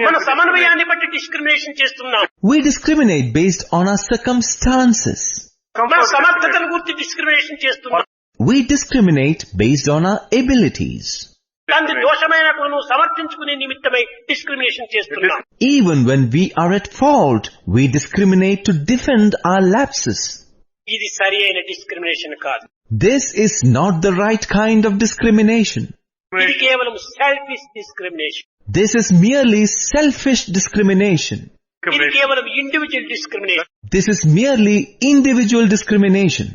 మన సమన్వయాన్ని బట్టి డిస్క్రిమినేషన్ చేస్తున్నాం. We discriminate based on our circumstances. మన సమర్థతను గురించి డిస్క్రిమినేషన్ చేస్తున్నాం. We discriminate based on our abilities. దాని దోషమైన కూడా సమర్థించుకునే నిమిత్తమై డిస్క్రిమినేషన్ చేస్తున్నాం. Even when we are at fault, we discriminate to defend our lapses. ఇది సరి అయిన డిస్క్రిమినేషన్ కాదు. This is not the right kind of discrimination. ఇది కేవలం selfish discrimination. This is merely selfish discrimination. ఇది కేవలం individual discrimination. This is merely individual discrimination.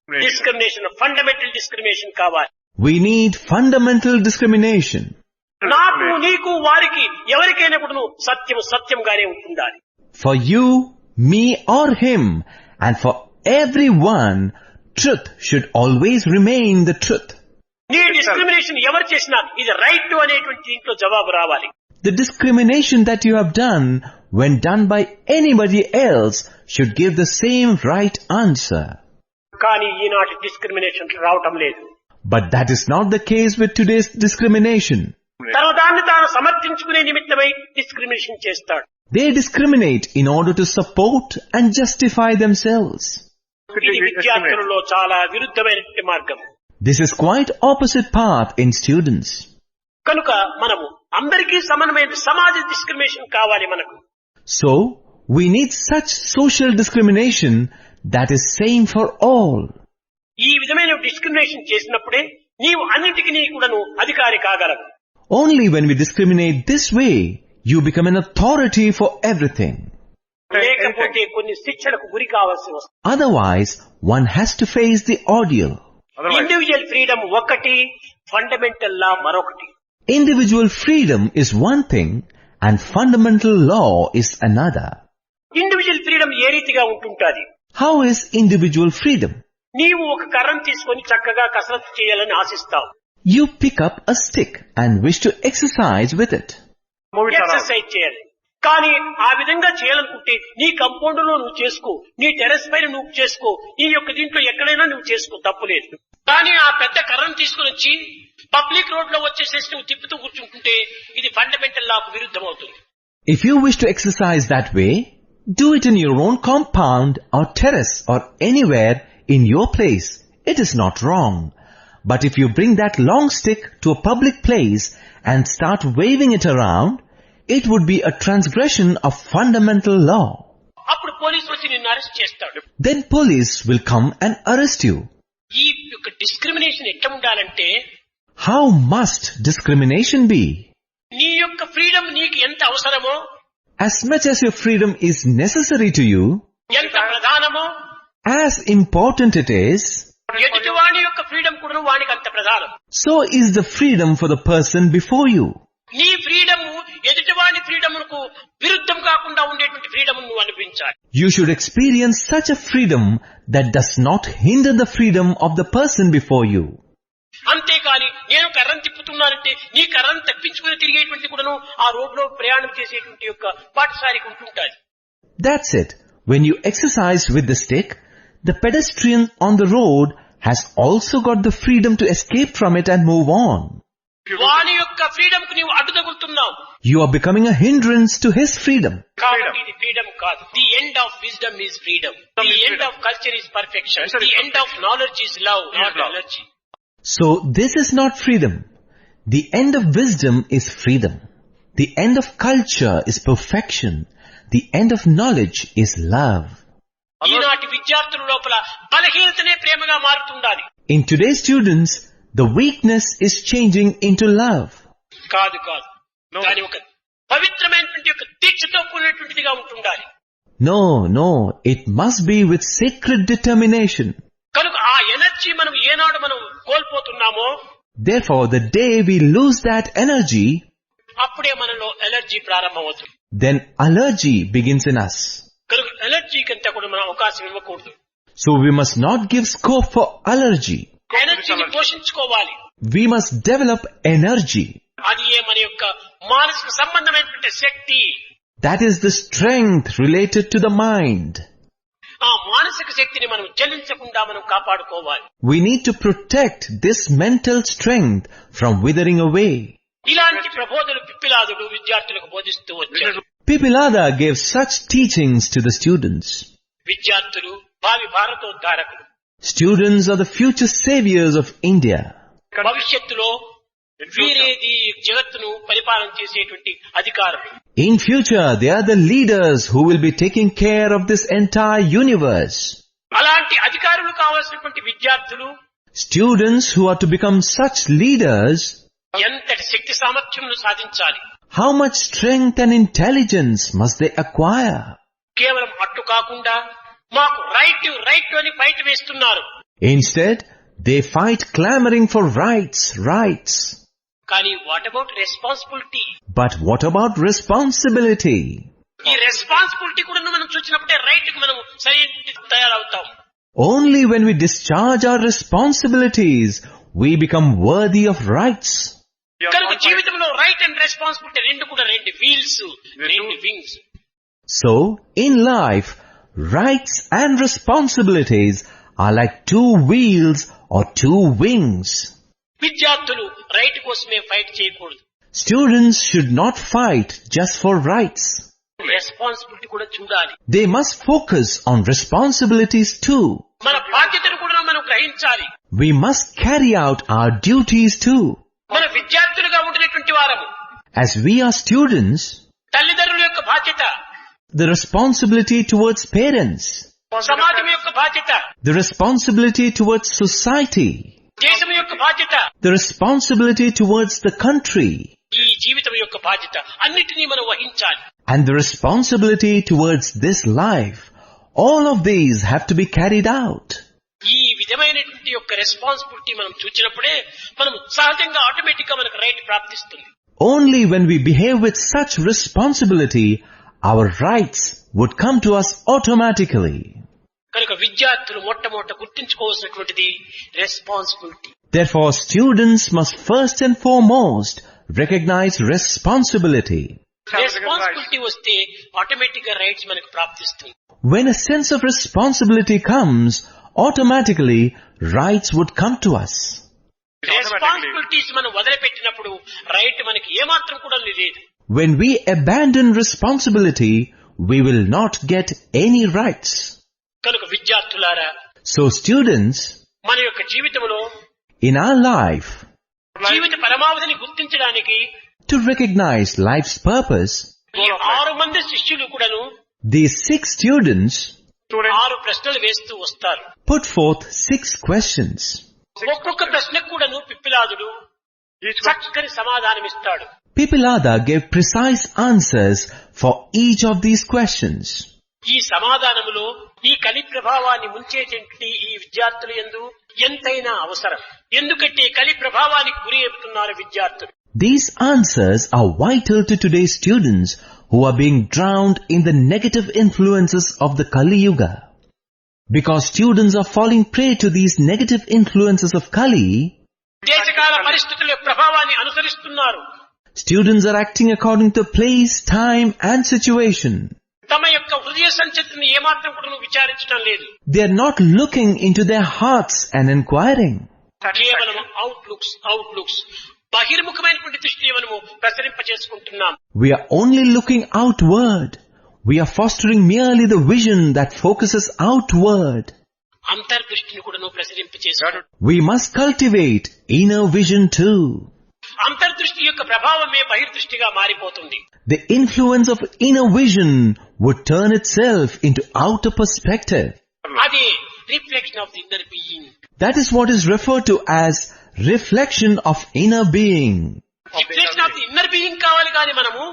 Discrimination fundamental discrimination కావాలి. We need fundamental discrimination. నాకు నీకు వారికి ఎవరికైనా కూడా సత్యంగానే ఉంటుండాలి. For you, me or him, and for everyone, truth should always remain the truth. నీ డిస్క్రిమినేషన్ ఎవరు చేసినా ఇది రైట్ అనేటువంటి దీంట్లో జవాబు రావాలి. The discrimination that you have done, when done by anybody else, should give the same right answer. కానీ ఈనాటి డిస్క్రిమినేషన్ రావటం లేదు. But that is not the case with today's discrimination. దాన్ని తాను సమర్థించుకునే నిమిత్తమై డిస్క్రిమినేషన్ చేస్తాడు. They discriminate in order to support and justify themselves. ఇది విద్యార్థులలో చాలా విరుద్ధమైనటువంటి మార్గం. This is quite opposite path in students. కనుక మనము అందరికీ సమానమైన సమాజ డిస్క్రిమినేషన్ కావాలి మనకు. So, we need such social discrimination that is same for all. ఈ విధమైన డిస్క్రిమినేషన్ చేసినప్పుడే నీవు అన్నిటికీ కూడాను అధికారి కాగలవు. Only when we discriminate this way, you become an authority for everything. లేకపోతే కొన్ని శిక్షలకు గురి కావాల్సి వస్తుంది. Otherwise, one has to face the ordeal. Individual freedom ఒకటి, ఫండమెంటల్ లా మరొకటి. Individual freedom is one thing and fundamental law is another. Individual freedom ఏ రీతిగా ఉంటుంటాది? How is individual freedom? నీవు ఒక కర్రను తీసుకొని చక్కగా కసరత్తు చేయాలని ఆశిస్తావు. You pick up a stick and wish to exercise with it. Exercise చేయాలి. కానీ ఆ విధంగా చేయాలనుకుంటే నీ కంపౌండ్ లో నువ్వు చేసుకో, నీ టెరెస్ పైన నువ్వు చేసుకో, నీ యొక్క దీంట్లో ఎక్కడైనా నువ్వు చేసుకో, తప్పులేదు. కానీ ఆ పెద్ద కర్రను తీసుకుని వచ్చి పబ్లిక్ రోడ్ లో వచ్చేసేసి నువ్వు తిప్పుతూ కూర్చుంటుంటే ఇది ఫండమెంటల్ లాకు విరుద్ధం అవుతుంది. If you wish to exercise that way, do it in your own compound or terrace or anywhere in your place. It is not wrong. But if you bring that long stick to a public place and start waving it around, it would be a transgression of fundamental law. అప్పుడు police వచ్చి నిన్ను arrest చేస్తాడు. Then police will come and arrest you. ఈ యొక్క discrimination ఎట్లా ఉండాలంటే, How must discrimination be? నీ యొక్క ఫ్రీడమ్ నీకు ఎంత అవసరమో, As much as your freedom is necessary to you, ఎంత ప్రధానమో, as important it is, ఎదుటివాడి యొక్క ఫ్రీడమ్ కూడా వానికి అంత ప్రధానం. so is the freedom for the person before you. నీ ఫ్రీడమ్ ఎదుటివాడి ఫ్రీడమ్ కు విరుద్ధం కాకుండా ఉండేటువంటి ఫ్రీడమ్ నువ్వు అనిపించాలి. You should experience such a freedom that does not hinder the freedom of the person before you. అంతేకాని నేను కర్రను తిప్పుతున్నానంటే నీ కర్రను తప్పించుకుని తిరిగేటువంటి కూడాను ఆ రోడ్ లో ప్రయాణం చేసేటువంటి యొక్క పాఠశాలకు ఉంటుంటాది. That's it. When you exercise with the stick, the pedestrian on the road has also got the freedom to escape from it and move on. వాని యొక్క ఫ్రీడమ్ కు నీవు అడ్డు తగులుతున్నావు. You are becoming a hindrance to his freedom. కాబట్టి ఇది freedom కాదు. The end of wisdom is freedom. The end of culture is perfection. The end of knowledge is love, not energy. So this is not freedom. The end of wisdom is freedom. The end of culture is perfection. The end of knowledge is love. ఈనాటి విద్యార్థుల లోపల బలహీనతనే ప్రేమగా మారుతుండాలి. In today's students, the weakness is changing into love. కాదు కాదు, దాని ఒక పవిత్రమైనటువంటి ఒక దీక్షతో కూడినటువంటిదిగా ఉంటుండాలి. No, it must be with sacred determination. కనుక ఆ ఎనర్జీ మనం ఏనాడు మనం కోల్పోతున్నామో, Therefore, the day we lose that energy, అప్పుడే మనలో ఎలర్జీ ప్రారంభమవుతుంది. then allergy begins in us. కనుక ఎలర్జీ కంటే కూడా మనం అవకాశం ఇవ్వకూడదు. So we must not give scope for allergy. ఎనర్జీని పోషించుకోవాలి. We must develop energy. అది మన యొక్క మానసిక సంబంధమైనటువంటి శక్తి. That is the strength related to the mind. ఆ మానసిక శక్తిని మనం చెల్లించకుండా మనం కాపాడుకోవాలి. We need to protect this mental strength from withering away. ఇలాంటి ప్రబోధనలు పిప్పిలాదుడు విద్యార్థులకు బోధిస్తూ వచ్చారు. Pipilada gave such teachings to the students. విద్యార్థులు భావి భారతోద్ధారకులు. Students are the future saviors of India. భవిష్యత్తులో వీరేది జగత్తును పరిపాలన చేసేటువంటి అధికారులు. In future, they are the leaders who will be taking care of this entire universe. అలాంటి అధికారులు కావాల్సినటువంటి విద్యార్థులు, Students who are to become such leaders, ఎంతటి శక్తి సామర్థ్యమును సాధించాలి. how much strength and intelligence must they acquire? కేవలం అట్టు కాకుండా మాకు రైట్ అని బయట వేస్తున్నారు. Instead, they fight clamoring for rights. కానీ what about responsibility? But what about responsibility? ఈ రెస్పాన్సిబిలిటీ కూడా మనం చూసినప్పుడే రైట్ కి మనం సరైన తయారవుతాం. Only when we discharge our responsibilities, we become worthy of rights. కనుక జీవితంలో రైట్ అండ్ రెస్పాన్సిబిలిటీ రెండు కూడా రెండు వీల్స్, రెండు wings. So, in life, rights and responsibilities are like two wheels or two wings. విద్యార్థులు రైట్ కోసమే ఫైట్ చేయకూడదు. Students should not fight just for rights. Responsibility కూడా చూడాలి. They must focus on responsibilities too. మన బాధ్యతను కూడా మనం గ్రహించాలి. We must carry out our duties too. మన విద్యార్థులుగా ఉండినటువంటి వారము, As we are students, తల్లిదండ్రుల యొక్క బాధ్యత, the responsibility towards parents, సమాజం యొక్క బాధ్యత, the responsibility towards society, దేశం యొక్క బాధ్యత, the responsibility towards the country, ఈ జీవితం యొక్క బాధ్యత అన్నిటినీ మనం వహించాలి. and the responsibility towards this life. All of these have to be carried out. ఈ విధమైనటువంటి యొక్క రెస్పాన్సిబిలిటీ మనం చూచినప్పుడే మనం సహజంగా ఆటోమేటిక్ గా మనకు రైట్ ప్రాప్తిస్తుంది. Only when we behave with such responsibility, our rights would come to us automatically. కనుక విద్యార్థులు మొట్టమొదట గుర్తించుకోవాల్సినటువంటిది responsibility. Therefore, students must first and foremost recognize responsibility. Responsibility వస్తే ఆటోమేటిక్ గా రైట్స్ మనకు ప్రాప్తిస్తుంది. When a sense of responsibility comes, automatically rights would come to us. Responsibilities మనం వదిలిపెట్టినప్పుడు right మనకి ఏమాత్రం కూడా లేదు. When we abandon responsibility, we will not get any rights. కనుక విద్యార్థులారా, So students, మన యొక్క జీవితంలో in our life, జీవిత పరమావధిని గుర్తించడానికి to recognize life's purpose, ఈ 6 మంది శిష్యులు కూడాను these 6 students 6 ప్రశ్నలు వేస్తూ వస్తారు. put forth 6 questions. ఒక్కొక్క ప్రశ్నకు కూడాను పిప్పిలాదుడు చక్కని సమాధానం ఇస్తాడు. Pipilada gave precise answers for each of these questions. ఈ సమాధానములో ఈ కలి ప్రభావాన్ని ముంచేటువంటి ఈ విద్యార్థులు యందు ఎంతైనా అవసరం. ఎందుకంటే కలి ప్రభావానికి గురి అవుతున్నారు విద్యార్థులు. These answers are vital to today's students who are being drowned in the negative influences of the Kali Yuga. Because students are falling prey to these negative influences of Kali, దేశకాల పరిస్థితుల ప్రభావాన్ని అనుసరిస్తున్నారు. students are acting according to place, time and situation. తమ యొక్క హృదయ సంచితిని ఏమాత్రం కూడా విచారించడం లేదు. They are not looking into their hearts and inquiring. కేవలం అవుట్లుక్స్ బహిర్ముఖమైనటువంటి దృష్టిని మనము ప్రసరింపచేసుకుంటున్నాం. We are only looking outward. We are fostering merely the vision that focuses outward. అంతర్దృష్టిని కూడా ప్రసరింపచేసుకోవాలి. We must cultivate inner vision too. అంతర్దృష్టి యొక్క ప్రభావమే బహిర్దృష్టిగా మారిపోతుంది. The influence of inner vision would turn itself into outer perspective. అది reflection of the inner being. That is what is referred to as reflection of inner being. Reflection of the inner being కావాలి కానీ మనము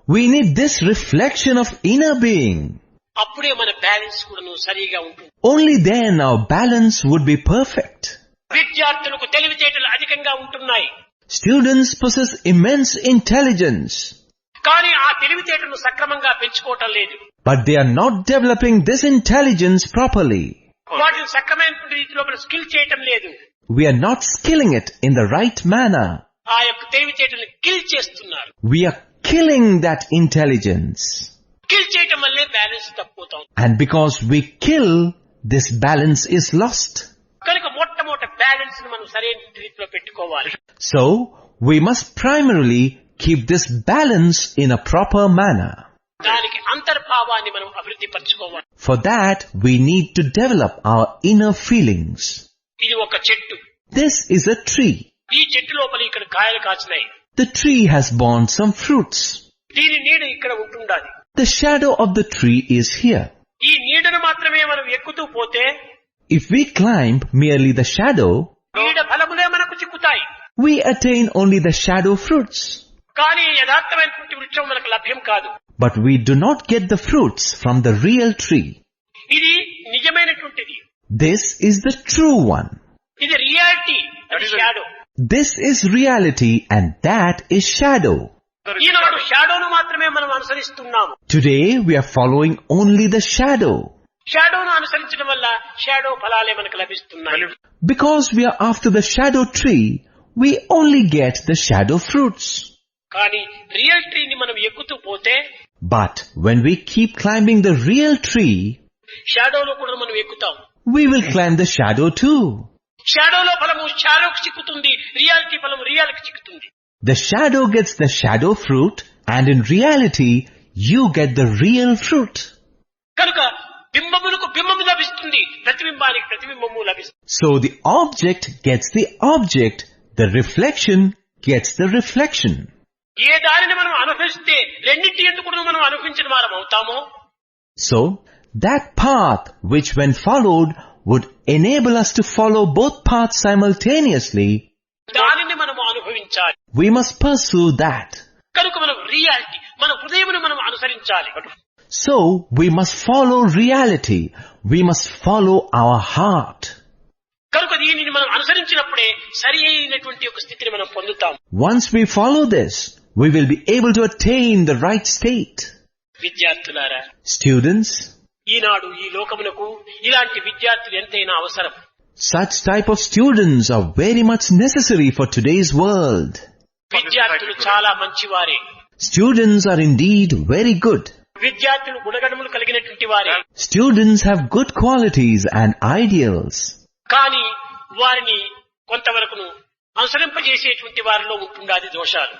We need this reflection of inner being. అప్పుడే మన balance కూడా సరిగా ఉంటుంది. Only then our balance would be perfect. విద్యార్థులకు తెలివితేటలు అధికంగా ఉంటున్నాయి. Students possess immense intelligence. కానీ ఆ తెలివితేటలను సక్రమంగా పెంచుకోవటం లేదు. But they are not developing this intelligence properly. వాటిని సక్రమైన రీతిలో స్కిల్ చేయటం లేదు. We are not skilling it in the right manner. ఆ యొక్క తెలివితేటలను కిల్ చేస్తున్నారు. We are killing that intelligence. Kill చేయటం వల్లే balance తప్పుతాం. And because we kill, this balance is lost. కనుక మొట్టమొదటి బ్యాలెన్స్ ని మనం సరైన రీతిలో పెట్టుకోవాలి. So, we must primarily keep this balance in a proper manner. దానికి అంతర్భావాన్ని మనం అభివృద్ధి పరచుకోవాలి. For that, we need to develop our inner feelings. ఇది ఒక చెట్టు. This is a tree. ఈ చెట్టు లోపల ఇక్కడ కాయలు కాచినాయి. The tree has borne some fruits. దీని నీడ ఇక్కడ ఉంటుండాలి. The shadow of the tree is here. ఈ నీడను మాత్రమే మనం ఎక్కుతూ పోతే If we climb merely the shadow, నీడ ఫలములే మనకు చిక్కుతాయి. we attain only the shadow fruits. కానీ యథార్థమైనటువంటి వృక్షం మనకు లభ్యం కాదు. But we do not get the fruits from the real tree. ఇది నిజమైనటువంటిది. This is the true one. ఇది రియాలిటీ, అది shadow. This is reality and that is shadow. ఈనాడు షాడోను మాత్రమే మనం అనుసరిస్తున్నాము. Today we are following only the shadow. షాడోను అనుసరించడం వల్ల shadow ఫలాలే మనకు లభిస్తున్నాయి. Because we are after the shadow tree, we only get the shadow fruits. కానీ real ట్రీని మనం ఎక్కుతూ పోతే But when we keep climbing the real tree, షాడోలో కూడా మనం ఎక్కుతాం. we will climb the shadow too. షాడోలో ఫలము షాడోకి చిక్కుతుంది, రియాలిటీ ఫలము రియాలిటీకి చిక్కుతుంది. The shadow gets the shadow fruit and in reality, you get the real fruit. కనుక బింబములకు బింబము లభిస్తుంది, ప్రతిబింబానికి ప్రతిబింబము లభిస్తుంది. So the object gets the object, the reflection gets the reflection. ఏ దానిని మనం అనుభవిస్తే రెండింటి ఎందుకు మనం అనుభవించిన వారం అవుతామో, So that path which when followed would enable us to follow both paths simultaneously, దానిని మనము అనుభవించాలి. we must pursue that. కనుక మనం రియాలిటీ, మన హృదయమును మనం అనుసరించాలి. So we must follow reality. We must follow our heart. కనుక దీనిని మనం అనుసరించినప్పుడే సరి అయినటువంటి ఒక స్థితిని మనం పొందుతాం. Once we follow this, we will be able to attain the right state. విద్యార్థులారా, Students, ఈనాడు ఈ లోకమునకు ఇలాంటి విద్యార్థులు ఎంతైనా అవసరం. such type of students are very much necessary for today's world. విద్యార్థులు చాలా మంచివారే. Students are indeed very good. విద్యార్థులు గుణగణములు కలిగినటువంటి వారే. Students have good qualities and ideals. కానీ వారిని కొంతవరకును అనుసరింపజేసేటువంటి వారిలో ఉంటుండాది దోషాలు.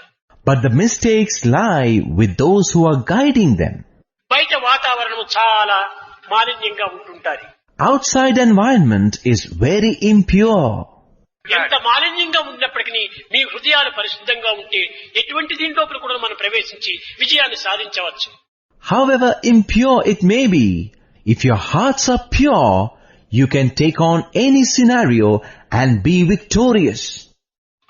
But the mistakes lie with those who are guiding them. బయట వాతావరణం చాలా మాలిన్యంగా ఉంటుంటారు. Outside environment is very impure. ఎంత మాలిన్యంగా ఉన్నప్పటికీ మీ హృదయాలు పరిశుద్ధంగా ఉంటే ఎటువంటి దీంట్లోపల కూడా మనం ప్రవేశించి విజయాన్ని సాధించవచ్చు. However impure it may be, if your hearts are pure, you can take on any scenario and be victorious.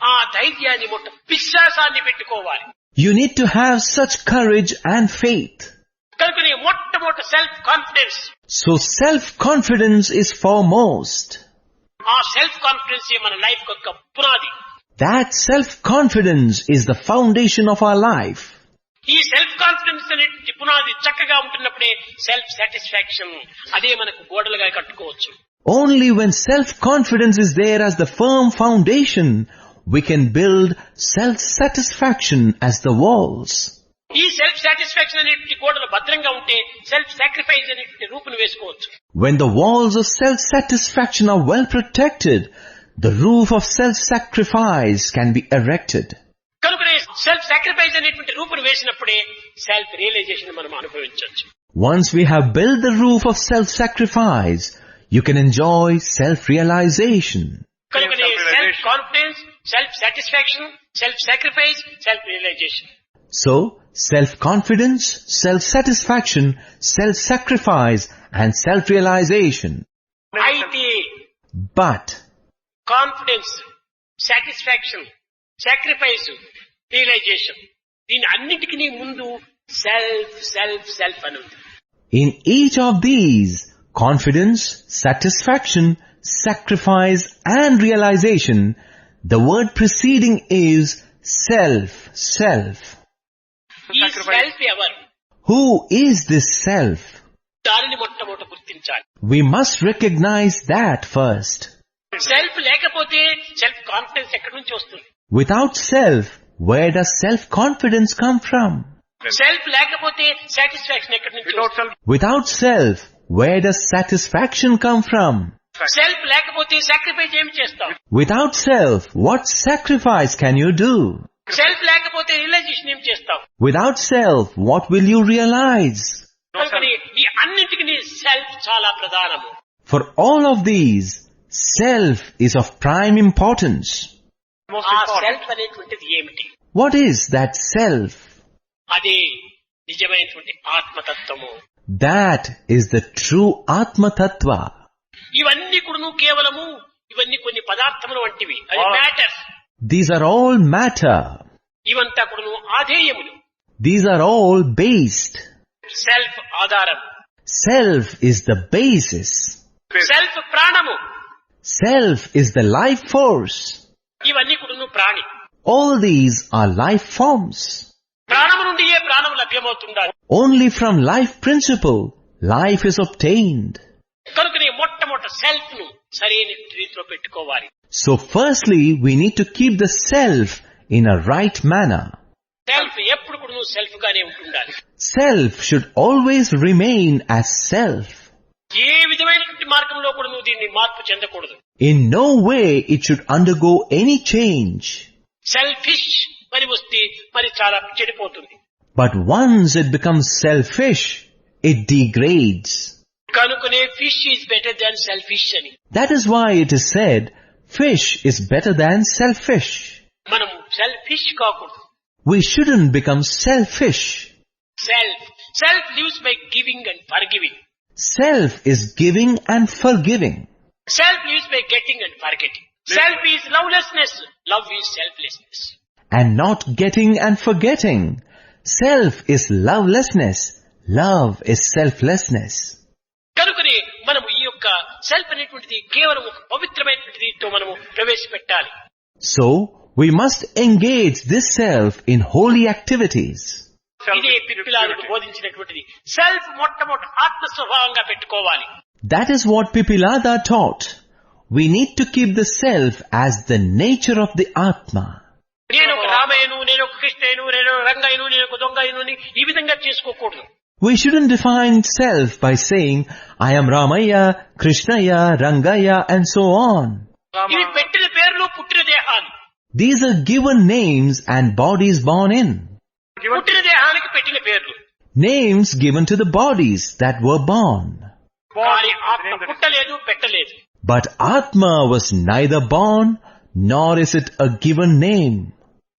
ఆ ధైర్యాన్ని విశ్వాసాన్ని పెట్టుకోవాలి. You need to have such courage and faith. కనుకనే మొట్టమొదటి self confidence. So self-confidence is foremost. ఆ self confidence మన life యొక్క పునాది. That self-confidence is the foundation of our life. ఈ సెల్ఫ్ కాన్ఫిడెన్స్ అనేది పునాది చక్కగా ఉంటున్నప్పుడే సెల్ఫ్ సాటిస్ఫాక్షన్ అదే మనకు గోడలుగా కట్టుకోవచ్చు. Only when self-confidence is there as the firm foundation, we can build self-satisfaction as the walls. ఈ సెల్ఫ్ సాటిస్ఫాక్షన్ అనేటువంటి గోడలు భద్రంగా ఉంటే సెల్ఫ్ సాక్రిఫైస్ అనేటువంటి రూపును వేసుకోవచ్చు. When the walls of self-satisfaction are well protected, the roof of self-sacrifice can be erected. కనుకనే self sacrifice అనేటువంటి రూపును వేసినప్పుడే self realisation మనం అనుభవించవచ్చు. Once we have built the roof of self-sacrifice, you can enjoy self-realization. కనుకనే self confidence, self satisfaction, self sacrifice, self realization. So, self-confidence, self-satisfaction, self-sacrifice and self-realization. అయితే But, confidence, satisfaction, sacrifice, realization దీని అన్నిటికీ ముందు self self self అని ఉంది. in each of these, confidence, satisfaction, sacrifice and realization, the word preceding is self, self. ఈ self ఎవరు? Who is this self? దానిని మొట్టమొదట గుర్తించాలి. We must recognize that first. Self లేకపోతే సెల్ఫ్ కాన్ఫిడెన్స్ ఎక్కడి నుంచి వస్తుంది? Without self, where does self-confidence come from? Self లేకపోతే సాటిస్ఫాక్షన్ ఎక్కడి నుంచి వస్తుంది? Without self, where does satisfaction come from? Self లేకపోతే సాక్రిఫైస్ ఏమి చేస్తాం? Without self, what sacrifice can you do? Self లేకపోతే రియలైజేషన్ ఏం చేస్తాం? Without self, what will you realize? కనుకని ఈ అన్నింటికి సెల్ఫ్ చాలా ప్రధానము. For all of these, self is of prime importance. ఆ సెల్ఫ్ అనేటువంటిది ఏమిటి? What is that self? అదే నిజమైనటువంటి ఆత్మతత్వము. That is the true Atma Tattva. ఇవన్నీ కూడా కేవలము ఇవన్నీ కొన్ని పదార్థములు వంటివి. అది matters. These are all matter. ఇవంతా కూడా ఆధేయములు. These are all based. Self ఆధారం. Self is the basis. Self ప్రాణము. Self is the life force. ఇవన్నీ కూడా ప్రాణి. All these are life forms. ప్రాణము నుండి ఏ ప్రాణం లభ్యమవుతుండాలి? Only from life principle, life is obtained. కనుకనే మొట్టమొదట సెల్ఫ్ ను సరైన రీతిలో పెట్టుకోవాలి. So firstly, we need to keep the self in a right manner. Self ఎప్పుడు కూడా సెల్ఫ్ గానే ఉంటుండాలి. Self should always remain as self. ఏ విధమైనటువంటి మార్గంలో కూడా దీన్ని మార్పు చెందకూడదు. In no way it should undergo any change. Selfish మరి వస్తే మరి చాలా చెడిపోతుంది. But once it becomes selfish, it degrades. కనుకనే fish is better than selfish అని. That is why it is said, fish is better than selfish. మనం selfish కాకూడదు. We shouldn't become selfish. Self lives by giving and forgiving. Self is giving and forgiving. Self lives by getting and forgetting. Self is lovelessness. Love is selflessness. And not getting and forgetting. Self is lovelessness. Love is selflessness. కనుకనే మనము ఈ యొక్క self అనేటువంటిది కేవలం ఒక పవిత్రమైనటువంటి రీతితో మనము ప్రవేశపెట్టాలి. So, we must engage this self in holy activities. ఇదే పిప్పిలాదుడు బోధించినటువంటిది. సెల్ఫ్ మొట్టమొదటి ఆత్మ స్వభావంగా పెట్టుకోవాలి. That is what Pipilada taught. We need to keep the self as the nature of the Atma. నేను ఒక రామయ్యను, నేను ఒక కృష్ణయ్యను, నేను రంగయ్యను, నేను ఒక దొంగయ్యను అని ఈ విధంగా చేసుకోకూడదు. We shouldn't define self by saying, I am Ramaya, Krishnaya, Rangaya and so on. ఇవి పెట్టిన పేర్లు పుట్టిన దేహాలు. These are given names and bodies born in. పుట్టిన దేహానికి పెట్టిన పేర్లు. Names given to the bodies that were born. కానీ ఆత్మ పుట్టలేదు, పెట్టలేదు. But Atma was neither born, nor is it a given name.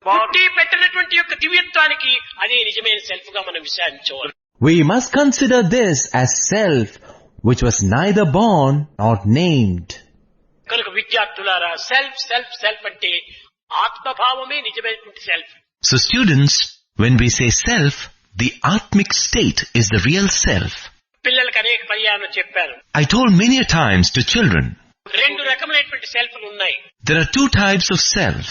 పుట్టి పెట్టినటువంటి యొక్క దివ్యత్వానికి అదే నిజమైన సెల్ఫ్ గా మనం విచారించాలి. We must consider this as self, which was neither born nor named. కనుక విద్యార్థులారా సెల్ఫ్ సెల్ఫ్ సెల్ఫ్ అంటే ఆత్మభావమే నిజమైనటువంటి self. So students, when we say self, the Atmic state is the real self. పిల్లలకు అనేక పర్యాయాలు చెప్పాను. I told many a times to children, రెండు రకమైనటువంటి సెల్ఫ్లు ఉన్నాయి. there are two types of self.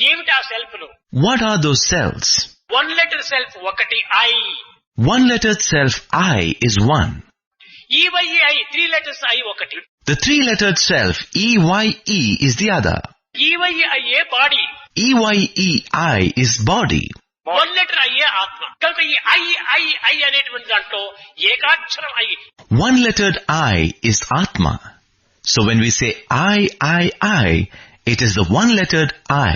ఏమిటి ఆ సెల్ఫ్లు? What are those selves? One letter self ఒకటి I. One-lettered self I is one. EYE three letters eye ఒకటి. The three-lettered self EYE is the other. EYE body. EYEI is body. One letter అయ్యే ఆత్మ కనుక ఈ I అనేటువంటి దాంట్లో ఏకాక్షరం I. One-lettered I is Atma. So when we say I, it is the one-lettered I.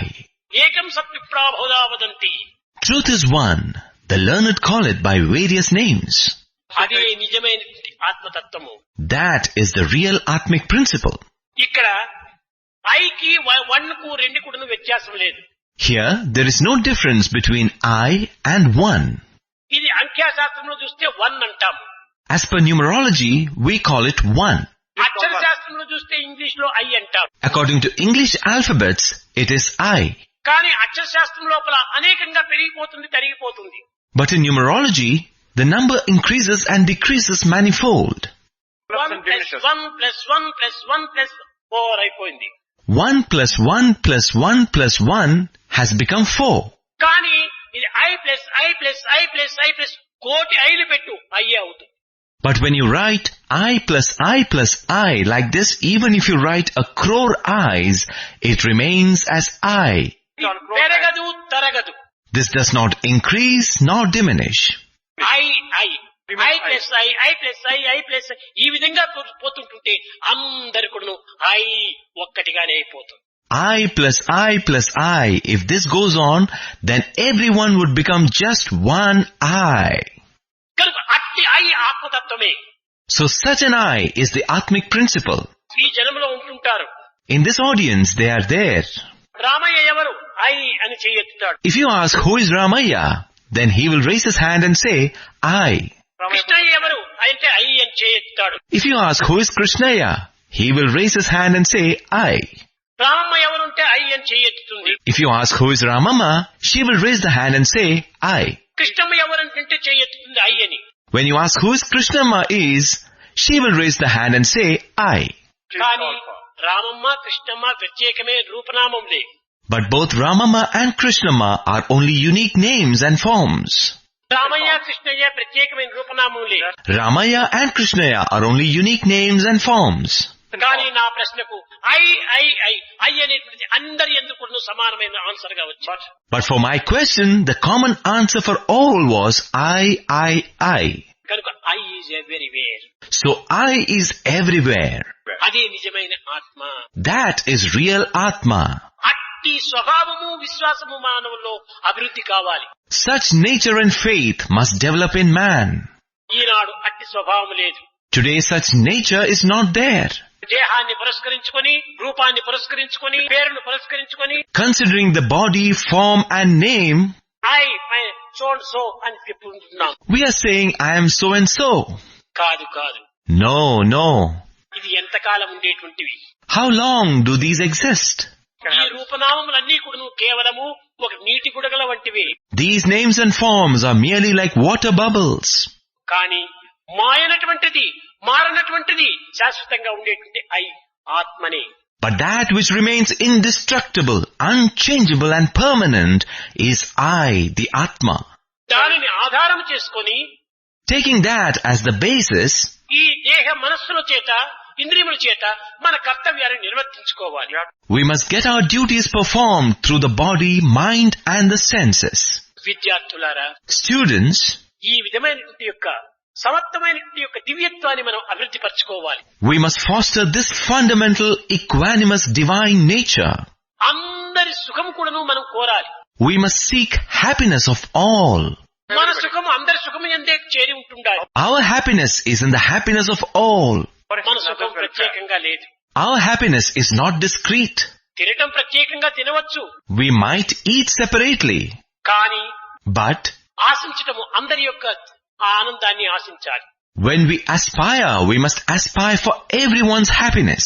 ఏకం సత్విప్రా బహుధా వదంతి. Truth is one. The learned call it by various names. అదే నిజమైన ఆత్మతత్వము. That is the real Atmic principle. ఇక్కడ ఐకి one కు రెండు కూడా వ్యత్యాసం లేదు. Here, there is no difference between I and one. ఇది అంఖ్యాశాస్త్రంలో చూస్తే వన్ అంటాము. As per numerology, we call it one. అక్షర శాస్త్రంలో చూస్తే ఇంగ్లీష్ లో ఐ అంటారు. According to English alphabets, it is I. కానీ అక్షర శాస్త్రం లోపల అనేకంగా పెరిగిపోతుంది, తరిగిపోతుంది. But in numerology, the number increases and decreases manifold. 1 + 1 + 1 + 1 + 4 అయిపోయింది. 1 + 1 + 1 + 1 has become 4. కానీ ఇది I+I+I+I+ కోటి ఐలు పెట్టు అయ్యే అవుతుంది. But when you write I + I like this, even if you write a crore I's, it remains as I. పెరగదు, తరగదు. This does not increase nor diminish. I+I+I+I+I ఈ విధంగా పోతుంటుంటే అందరి కూడా ఐ ఒక్కటిగానే అయిపోతుంది. I+I+I. If this goes on, then everyone would become just one I. కనుక అట్టి I ఆత్మతత్వమే. So such an I is the Atmic principle. ఈ జనములో ఉంటుంటారు. In this audience, they are there. Ramayya ఎవరు? ఐ అని చేయెత్తుతాడు. If you ask who is Ramaya, then he will raise his hand and say, I. Krishnaiah ఎవరు అంటే I అని చేయెత్తుతాడు. If you ask who is Krishnaya, he will raise his hand and say, I. Ramamma ఎవరుంటే I అని చేయెత్తుతుంది. If you ask who is Ramama, she will raise the hand and say, I. Krishnamma ఎవరంటే చేయెత్తుతుంది I అని. When you ask who is Krishnamma is, she will raise the hand and say, I. కానీ Ramamma Krishnamma ప్రత్యేకమే రూపనామంలే. But both Ramama and Krishnamma are only unique names and forms. Ramayya Krishnaiah ప్రత్యేకమైన రూపనామములే. Ramaya and Krishnaya are only unique names and forms. కానీ నా ప్రశ్నకు I అనేటువంటిది అందరి ఎందుకు సమానమైన answer గా వచ్చింది. But for my question, the common answer for all was I. కనుక I is everywhere. So I is everywhere. అదే నిజమైన ఆత్మ. That is real Atma. అట్టి స్వభావము విశ్వాసము మానవుల్లో అభివృద్ధి కావాలి. Such nature and faith must develop in man. ఈనాడు అట్టి స్వభావం లేదు. Today such nature is not there. దేహాన్ని పురస్కరించుకొని, రూపాన్ని పురస్కరించుకొని, పేరును పురస్కరించుకొని, Considering the body, form and name, so and so అని చెప్పుకుంటున్నాం. we are saying I am so and so. కాదు. No. ఇది ఎంతకాలం ఉండేటువంటివి? How long do these exist? ఈ రూపనామములన్నీ కూడా కేవలము ఒక నీటి గుడగల వంటివి. These names and forms are merely like water bubbles. కానీ మాయనటువంటిది, మారనటువంటిది, శాశ్వతంగా ఉండేటువంటి ఐ ఆత్మనే. But that which remains indestructible, unchangeable and permanent is I, the Atma. దానిని ఆధారం చేసుకొని, Taking that as the basis, ఈ దేహ మనస్సుల చేత, ఇంద్రియముల చేత మన కర్తవ్యాన్ని నిర్వర్తించుకోవాలి. we must get our duties performed through the body, mind and the senses. విద్యార్థులారా, Students, ఈ విధమైనటువంటి యొక్క సమర్థమైనటువంటి యొక్క దివ్యత్వాన్ని మనం అభివృద్ధి పరచుకోవాలి. we must foster this fundamental, equanimous divine nature. అందరి సుఖం కూడాను మనం కోరాలి. We must seek happiness of all. మన సుఖం అందరి సుఖం ఎందే చేరి ఉంటుండాలి. Our happiness is in the happiness of all. మన సుఖం ప్రత్యేకంగా లేదు. Our happiness is not discrete. తినటం ప్రత్యేకంగా తినవచ్చు. We might eat separately. కానీ But ఆశించటము అందరి యొక్క ఆనందాన్ని ఆశించాలి. when we aspire, we must aspire for everyone's happiness.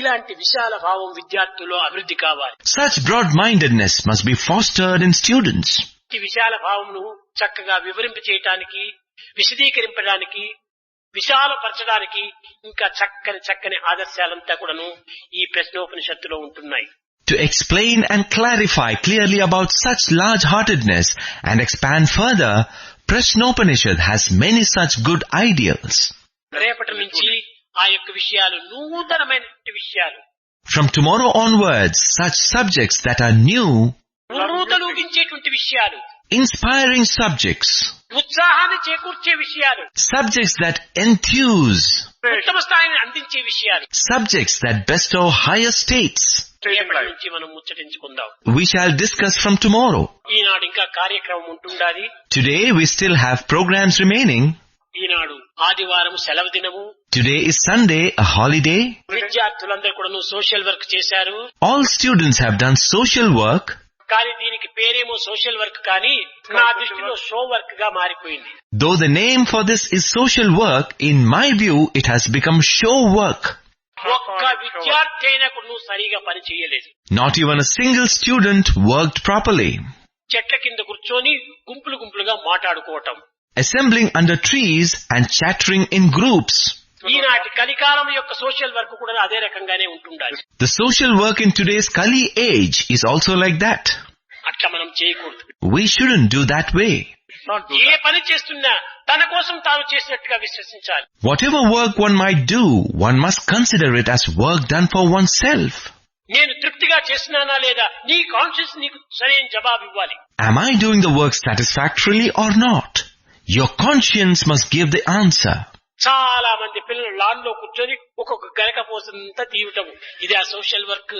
ఇలాంటి విశాల భావం విద్యార్థుల్లో అభివృద్ధి కావాలి. Such broad-mindedness must be fostered in students. ఈ విశాల భావమును చక్కగా వివరింప చేయటానికి, విశదీకరింపడానికి, విశాలపరచడానికి ఇంకా చక్కని ఆదర్శాలంతా కూడాను ఈ ప్రశ్నోపనిషత్తులో ఉంటున్నాయి. To explain and clarify clearly about such large-heartedness and expand further, Prashnopanishad has many such good ideals. రేపటి నుంచి ఆ యొక్క విషయాలు నూతనమైన విషయాలు. From tomorrow onwards, such subjects that are new, నూతనూగించేటువంటి విషయాలు, Inspiring subjects. ఉత్సాహాన్ని చేకూర్చే విషయాలు, Subjects that enthuse. ఉత్తమ స్థాయిని అందించే విషయాలు, Subjects that bestow higher states. రేపటి నుంచి మనం ముచ్చటించుకుందాం. We shall discuss from tomorrow. ఈనాడు ఇంకా కార్యక్రమం ఉంటుండాలి. Today we still have programs remaining. ఈనాడు ఆదివారం సెలవు దినము. Today is Sunday, a holiday. విద్యార్థులందరూ కూడా సోషల్ వర్క్ చేశారు. All students have done social work. కానీ దీనికి పేరేమో సోషల్ వర్క్, కానీ నా దృష్టిలో షో వర్క్ గా మారిపోయింది. Though the name for this is social work, in my view it has become show work. ఒక్క విద్యార్థి అయినా కూడా నువ్వు సరిగా పని చేయలేదు. Not even a single student worked properly. చెట్ల కింద కూర్చొని గుంపులు గుంపులుగా మాట్లాడుకోవటం, Assembling under trees and chattering in groups. ఈనాటి కలికాలం యొక్క సోషల్ వర్క్ కూడా అదే రకంగానే ఉంటుండాలి. The social work in today's Kali age is also like that. అట్లా మనం చేయకూడదు. We shouldn't do that way. ఏ పని చేస్తున్నా తన కోసం తాను చేసినట్టుగా విశ్వసించాలి. Whatever work one might do, one must consider it as work done for oneself. నేను తృప్తిగా చేస్తున్నానా లేదా, నీ కాన్షియస్ నీకు సరైన జవాబు ఇవ్వాలి. Am I doing the work satisfactorily or not? Your conscience must give the answer. చాలా మంది పిల్లలు లాన్ లో కూర్చొని ఒక్కొక్క గరక పోసంతా తీయటం, ఇది ఆ social work.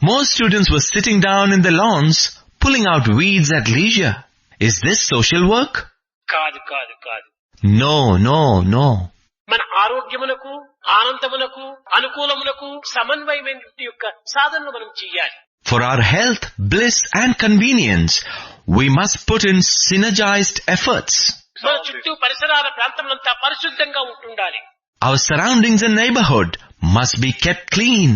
Most students were sitting down in the lawns, pulling out weeds at leisure. Is this social work? కాదు కాదు కాదు. No, no, no. మన ఆరోగ్యమునకు, ఆనందమునకు, అనుకూలమునకు సమన్వయమైన యొక్క సాధనలు మనం చెయ్యాలి. For our health, bliss and convenience, we must put in synergized efforts. మన చుట్టూ పరిసరాల ప్రాంతములంతా పరిశుద్ధంగా ఉంటుండాలి. Our surroundings and neighborhood must be kept clean.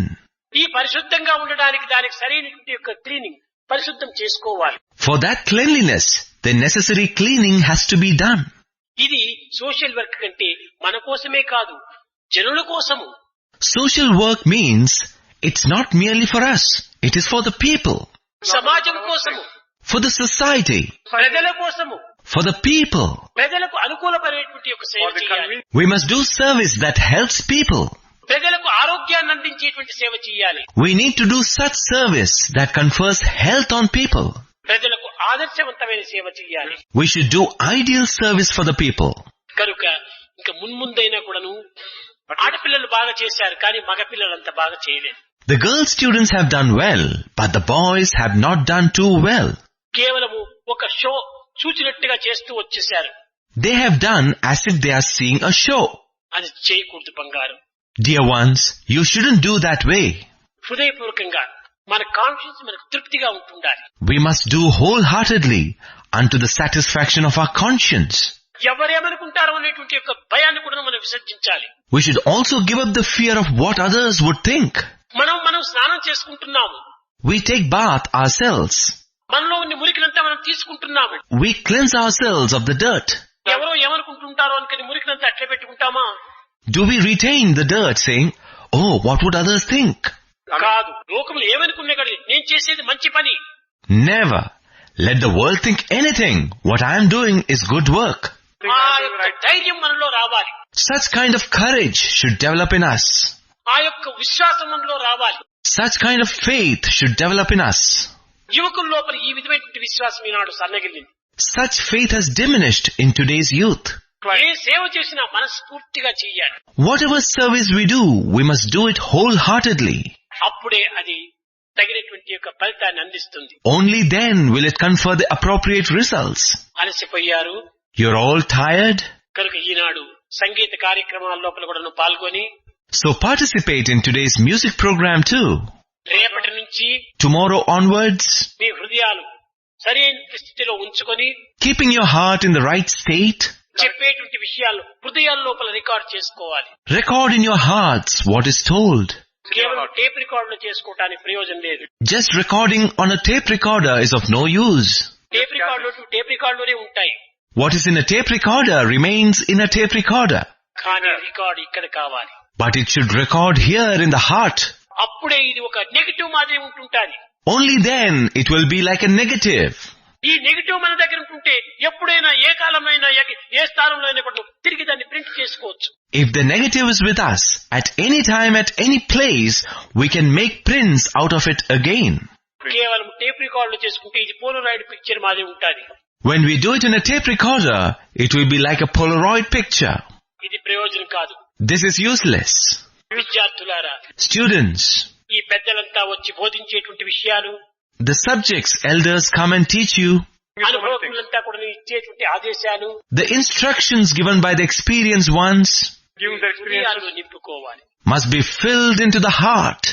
ఈ పరిశుద్ధంగా ఉండడానికి దానికి సరైనటువంటి యొక్క క్లీనింగ్, పరిశుద్ధం చేసుకోవాలి. For that cleanliness, the necessary cleaning has to be done. ఇది సోషల్ వర్క్ కంటే మన కోసమే కాదు, జనుల కోసము. Social work means it's not merely for us, it is for the people. సమాజం కోసము, For the society, ప్రజల కోసము, for the people. ప్రజలకు అనుకూలమైనటువంటి యొక్క సేవ చేయాలి. We must do service that helps people. ప్రజలకు ఆరోగ్యాన్ని అందించేటువంటి సేవ చేయాలి. We need to do such service that confers health on people. ప్రజలకు ఆదర్శవంతమైన సేవ చేయాలి. We should do ideal service for the people. కనుక ఇంకా మున్ముందైనా కూడాను ఆడపిల్లలు బాగా చేశారు, కానీ మగపిల్లలు అంత బాగా చేయలేదు. The girl students have done well, but the boys have not done too well. కేవలము ఒక షో చూచినట్టుగా చేస్తూ వచ్చేశారు. They have done as if they are seeing a show. అది చేయకూడదు బంగారం. Dear ones, you shouldn't do that way. హృదయపూర్వకంగా మన conscience మనకు తృప్తిగా ఉంటుండాలి. We must do wholeheartedly unto the satisfaction of our conscience. ఎవరేమనుకుంటారో అనేటువంటి యొక్క భయాన్ని కూడా మనం విసర్జించాలి. We should also give up the fear of what others would think. మనం స్నానం చేసుకుంటున్నాము. We take bath ourselves. మనలో ఉన్న మురికినంతా మనం తీసుకుంటున్నాము. We cleanse ourselves of the dirt. ఎవరో ఏమనుకుంటుంటారో అనుకుని మురికినంతా అట్లే పెట్టుకుంటామా? Do we retain the dirt saying, oh, what would others think? కాదు. లోకములు ఏమనుకున్నా కానీ నేను చేసేది మంచి పని. Never. Let the world think anything. What I am doing is good work. ఆ యొక్క ధైర్యం మనలో రావాలి. Such kind of courage should develop in us. ఆ యొక్క విశ్వాసం మనలో రావాలి. Such kind of faith should develop in us. యువకుల లోపల ఈ విధమైనటువంటి విశ్వాసం ఈనాడు సన్నగిల్లింది. Such faith has diminished in today's youth. ఏ సేవ చేసినా మనస్ఫూర్తిగా చెయ్యాలి. Whatever service we do, we must do it wholeheartedly. అప్పుడే అది తగినటువంటి యొక్క ఫలితాన్ని అందిస్తుంది. Only then will it confer the appropriate results. అలసిపోయారు. You're all tired? కనుక ఈనాడు సంగీత కార్యక్రమాల లోపల కూడా పాల్గొని So participate in today's music program too. రేపటి నుంచి Tomorrow onwards, మీ హృదయాలు సరైన స్థితిలో ఉంచుకొని keeping your heart in the right state, చెప్పేటువంటి విషయాలు హృదయాల లోపల రికార్డ్ చేసుకోవాలి. record in your hearts what is told. కేవలం టేప్ రికార్డ్ లో చేసుకోవడానికి ప్రయోజనం లేదు. Just recording on a tape recorder is of no use. Tape record లోనే ఉంటాయి. What is in a tape recorder remains in a tape recorder. కానీ record ఇక్కడ కావాలి. But it should record here in the heart. అప్పుడే ఇది ఒక negative మాదిరి ఉంటుంటాది. Only then it will be like a negative. ఈ నెగటివ్ మన దగ్గర ఉంటుంటే ఎప్పుడైనా ఏ కాలంలో ఏ స్థానంలో అయినా కూడా తిరిగి దాన్ని ప్రింట్ చేసుకోవచ్చు. If the negative is with us, at any time, at any place, we can make prints out of it again. కేవలం టేప్ రికార్డ్ లో చేసుకుంటే ఇది పోలోరాయిడ్ పిక్చర్ మాదిరి ఉంటుంది. When we do it in a tape recorder, it will be like a Polaroid picture. ఇది ప్రయోజనం కాదు. This is useless. విద్యార్థులారా, Students, ఈ పెద్దలంతా వచ్చి బోధించేటువంటి విషయాలు, the subjects elders come and teach you. అనుభవకులంతా కూడా ఇచ్చేటువంటి ఆదేశాలు, The instructions given by the experienced ones హృదయాల్లో నింపుకోవాలి. must be filled into the heart.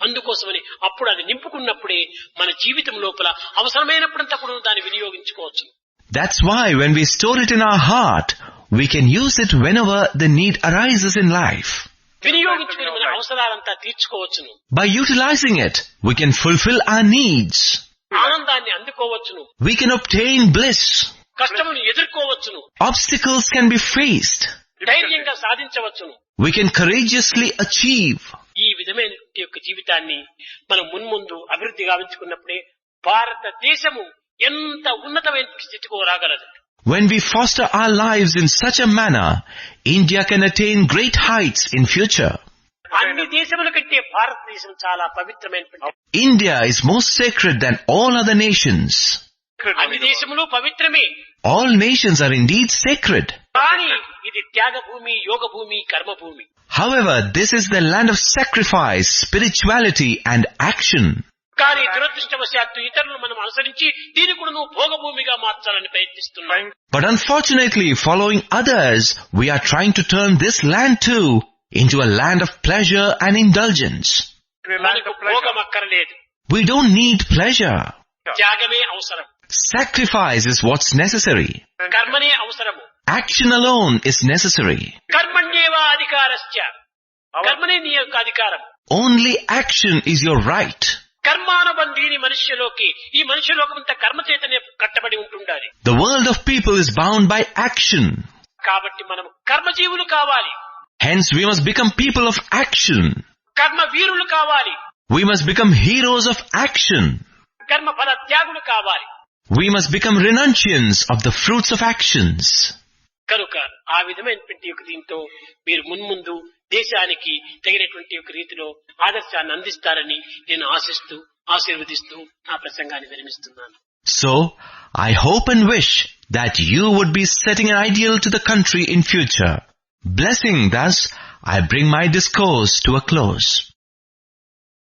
అందుకోసమని అప్పుడు అది నింపుకున్నప్పుడే మన జీవితం లోపల అవసరమైనప్పుడంతా కూడా దాన్ని వినియోగించుకోవచ్చు. That's why when we store it in our heart, we can use it whenever the need arises in life. వినియోగించుకుని మన అవసరాలంతా తీర్చుకోవచ్చును. By utilizing it, we can fulfill our needs. ఆనందాన్ని అందుకోవచ్చును. We can obtain bliss. కష్టమును ఎదుర్కోవచ్చును. Obstacles can be faced. ధైర్యంగా సాధించవచ్చును. We can courageously achieve. ఈ విధమైన యొక్క జీవితాన్ని మనం మున్ముందు అభివృద్ధి గావించుకున్నప్పుడే భారతదేశము ఎంత ఉన్నతమైన స్థితికి రాగలదు. When we foster our lives in such a manner, India can attain great heights in future. అన్ని దేశముల కంటే భారతదేశం చాలా పవిత్రమైనటువంటి. India is more sacred than all other nations. అన్ని దేశములు పవిత్రమే. All nations are indeed sacred. కానీ ఇది త్యాగ భూమి, యోగ భూమి, కర్మ భూమి. However, this is the land of sacrifice, spirituality and action. కానీ దురదృష్టవశాత్తు ఇతరులు మనం అనుసరించి దీన్ని కూడా నువ్వు భోగభూమిగా మార్చాలని ప్రయత్నిస్తున్నాం. But unfortunately, following others, we are trying to turn this land too into a land of pleasure and indulgence. మనకు భోగం అక్కర్లేదు. We don't need pleasure. త్యాగమే అవసరం. Sacrifice is what's necessary. కర్మనే అవసరము. Action alone is necessary. కర్మణ్యేవ అధికారస్య. కర్మనే నీ యొక్క అధికారం. Only action is your right. కర్మానుబంధీని మనుష్యలోకి, ఈ మనుష్యలోకమంతా కర్మ చేతనే కట్టబడి ఉంటుండాలి. The world of people is bound by action. కాబట్టి మనం కర్మజీవులు కావాలి. Hence we must become people of action. కర్మ వీరులు కావాలి. We must become heroes of action. కర్మ ఫల త్యాగులు కావాలి. We must become renunciants of the fruits of actions. కనుక ఆ విధమైనటువంటి యొక్క దీంతో మీరు మున్ముందు దేశానికి తగినటువంటి ఒక రీతిలో ఆదర్శాన్ని అందిస్తారని నేను ఆశిస్తూ ఆశీర్వదిస్తూ నా ప్రసంగాన్ని విరమిస్తున్నాను. So, I hope and wish that you would be setting an ideal to the country in future. Blessing thus, I bring my discourse to a close.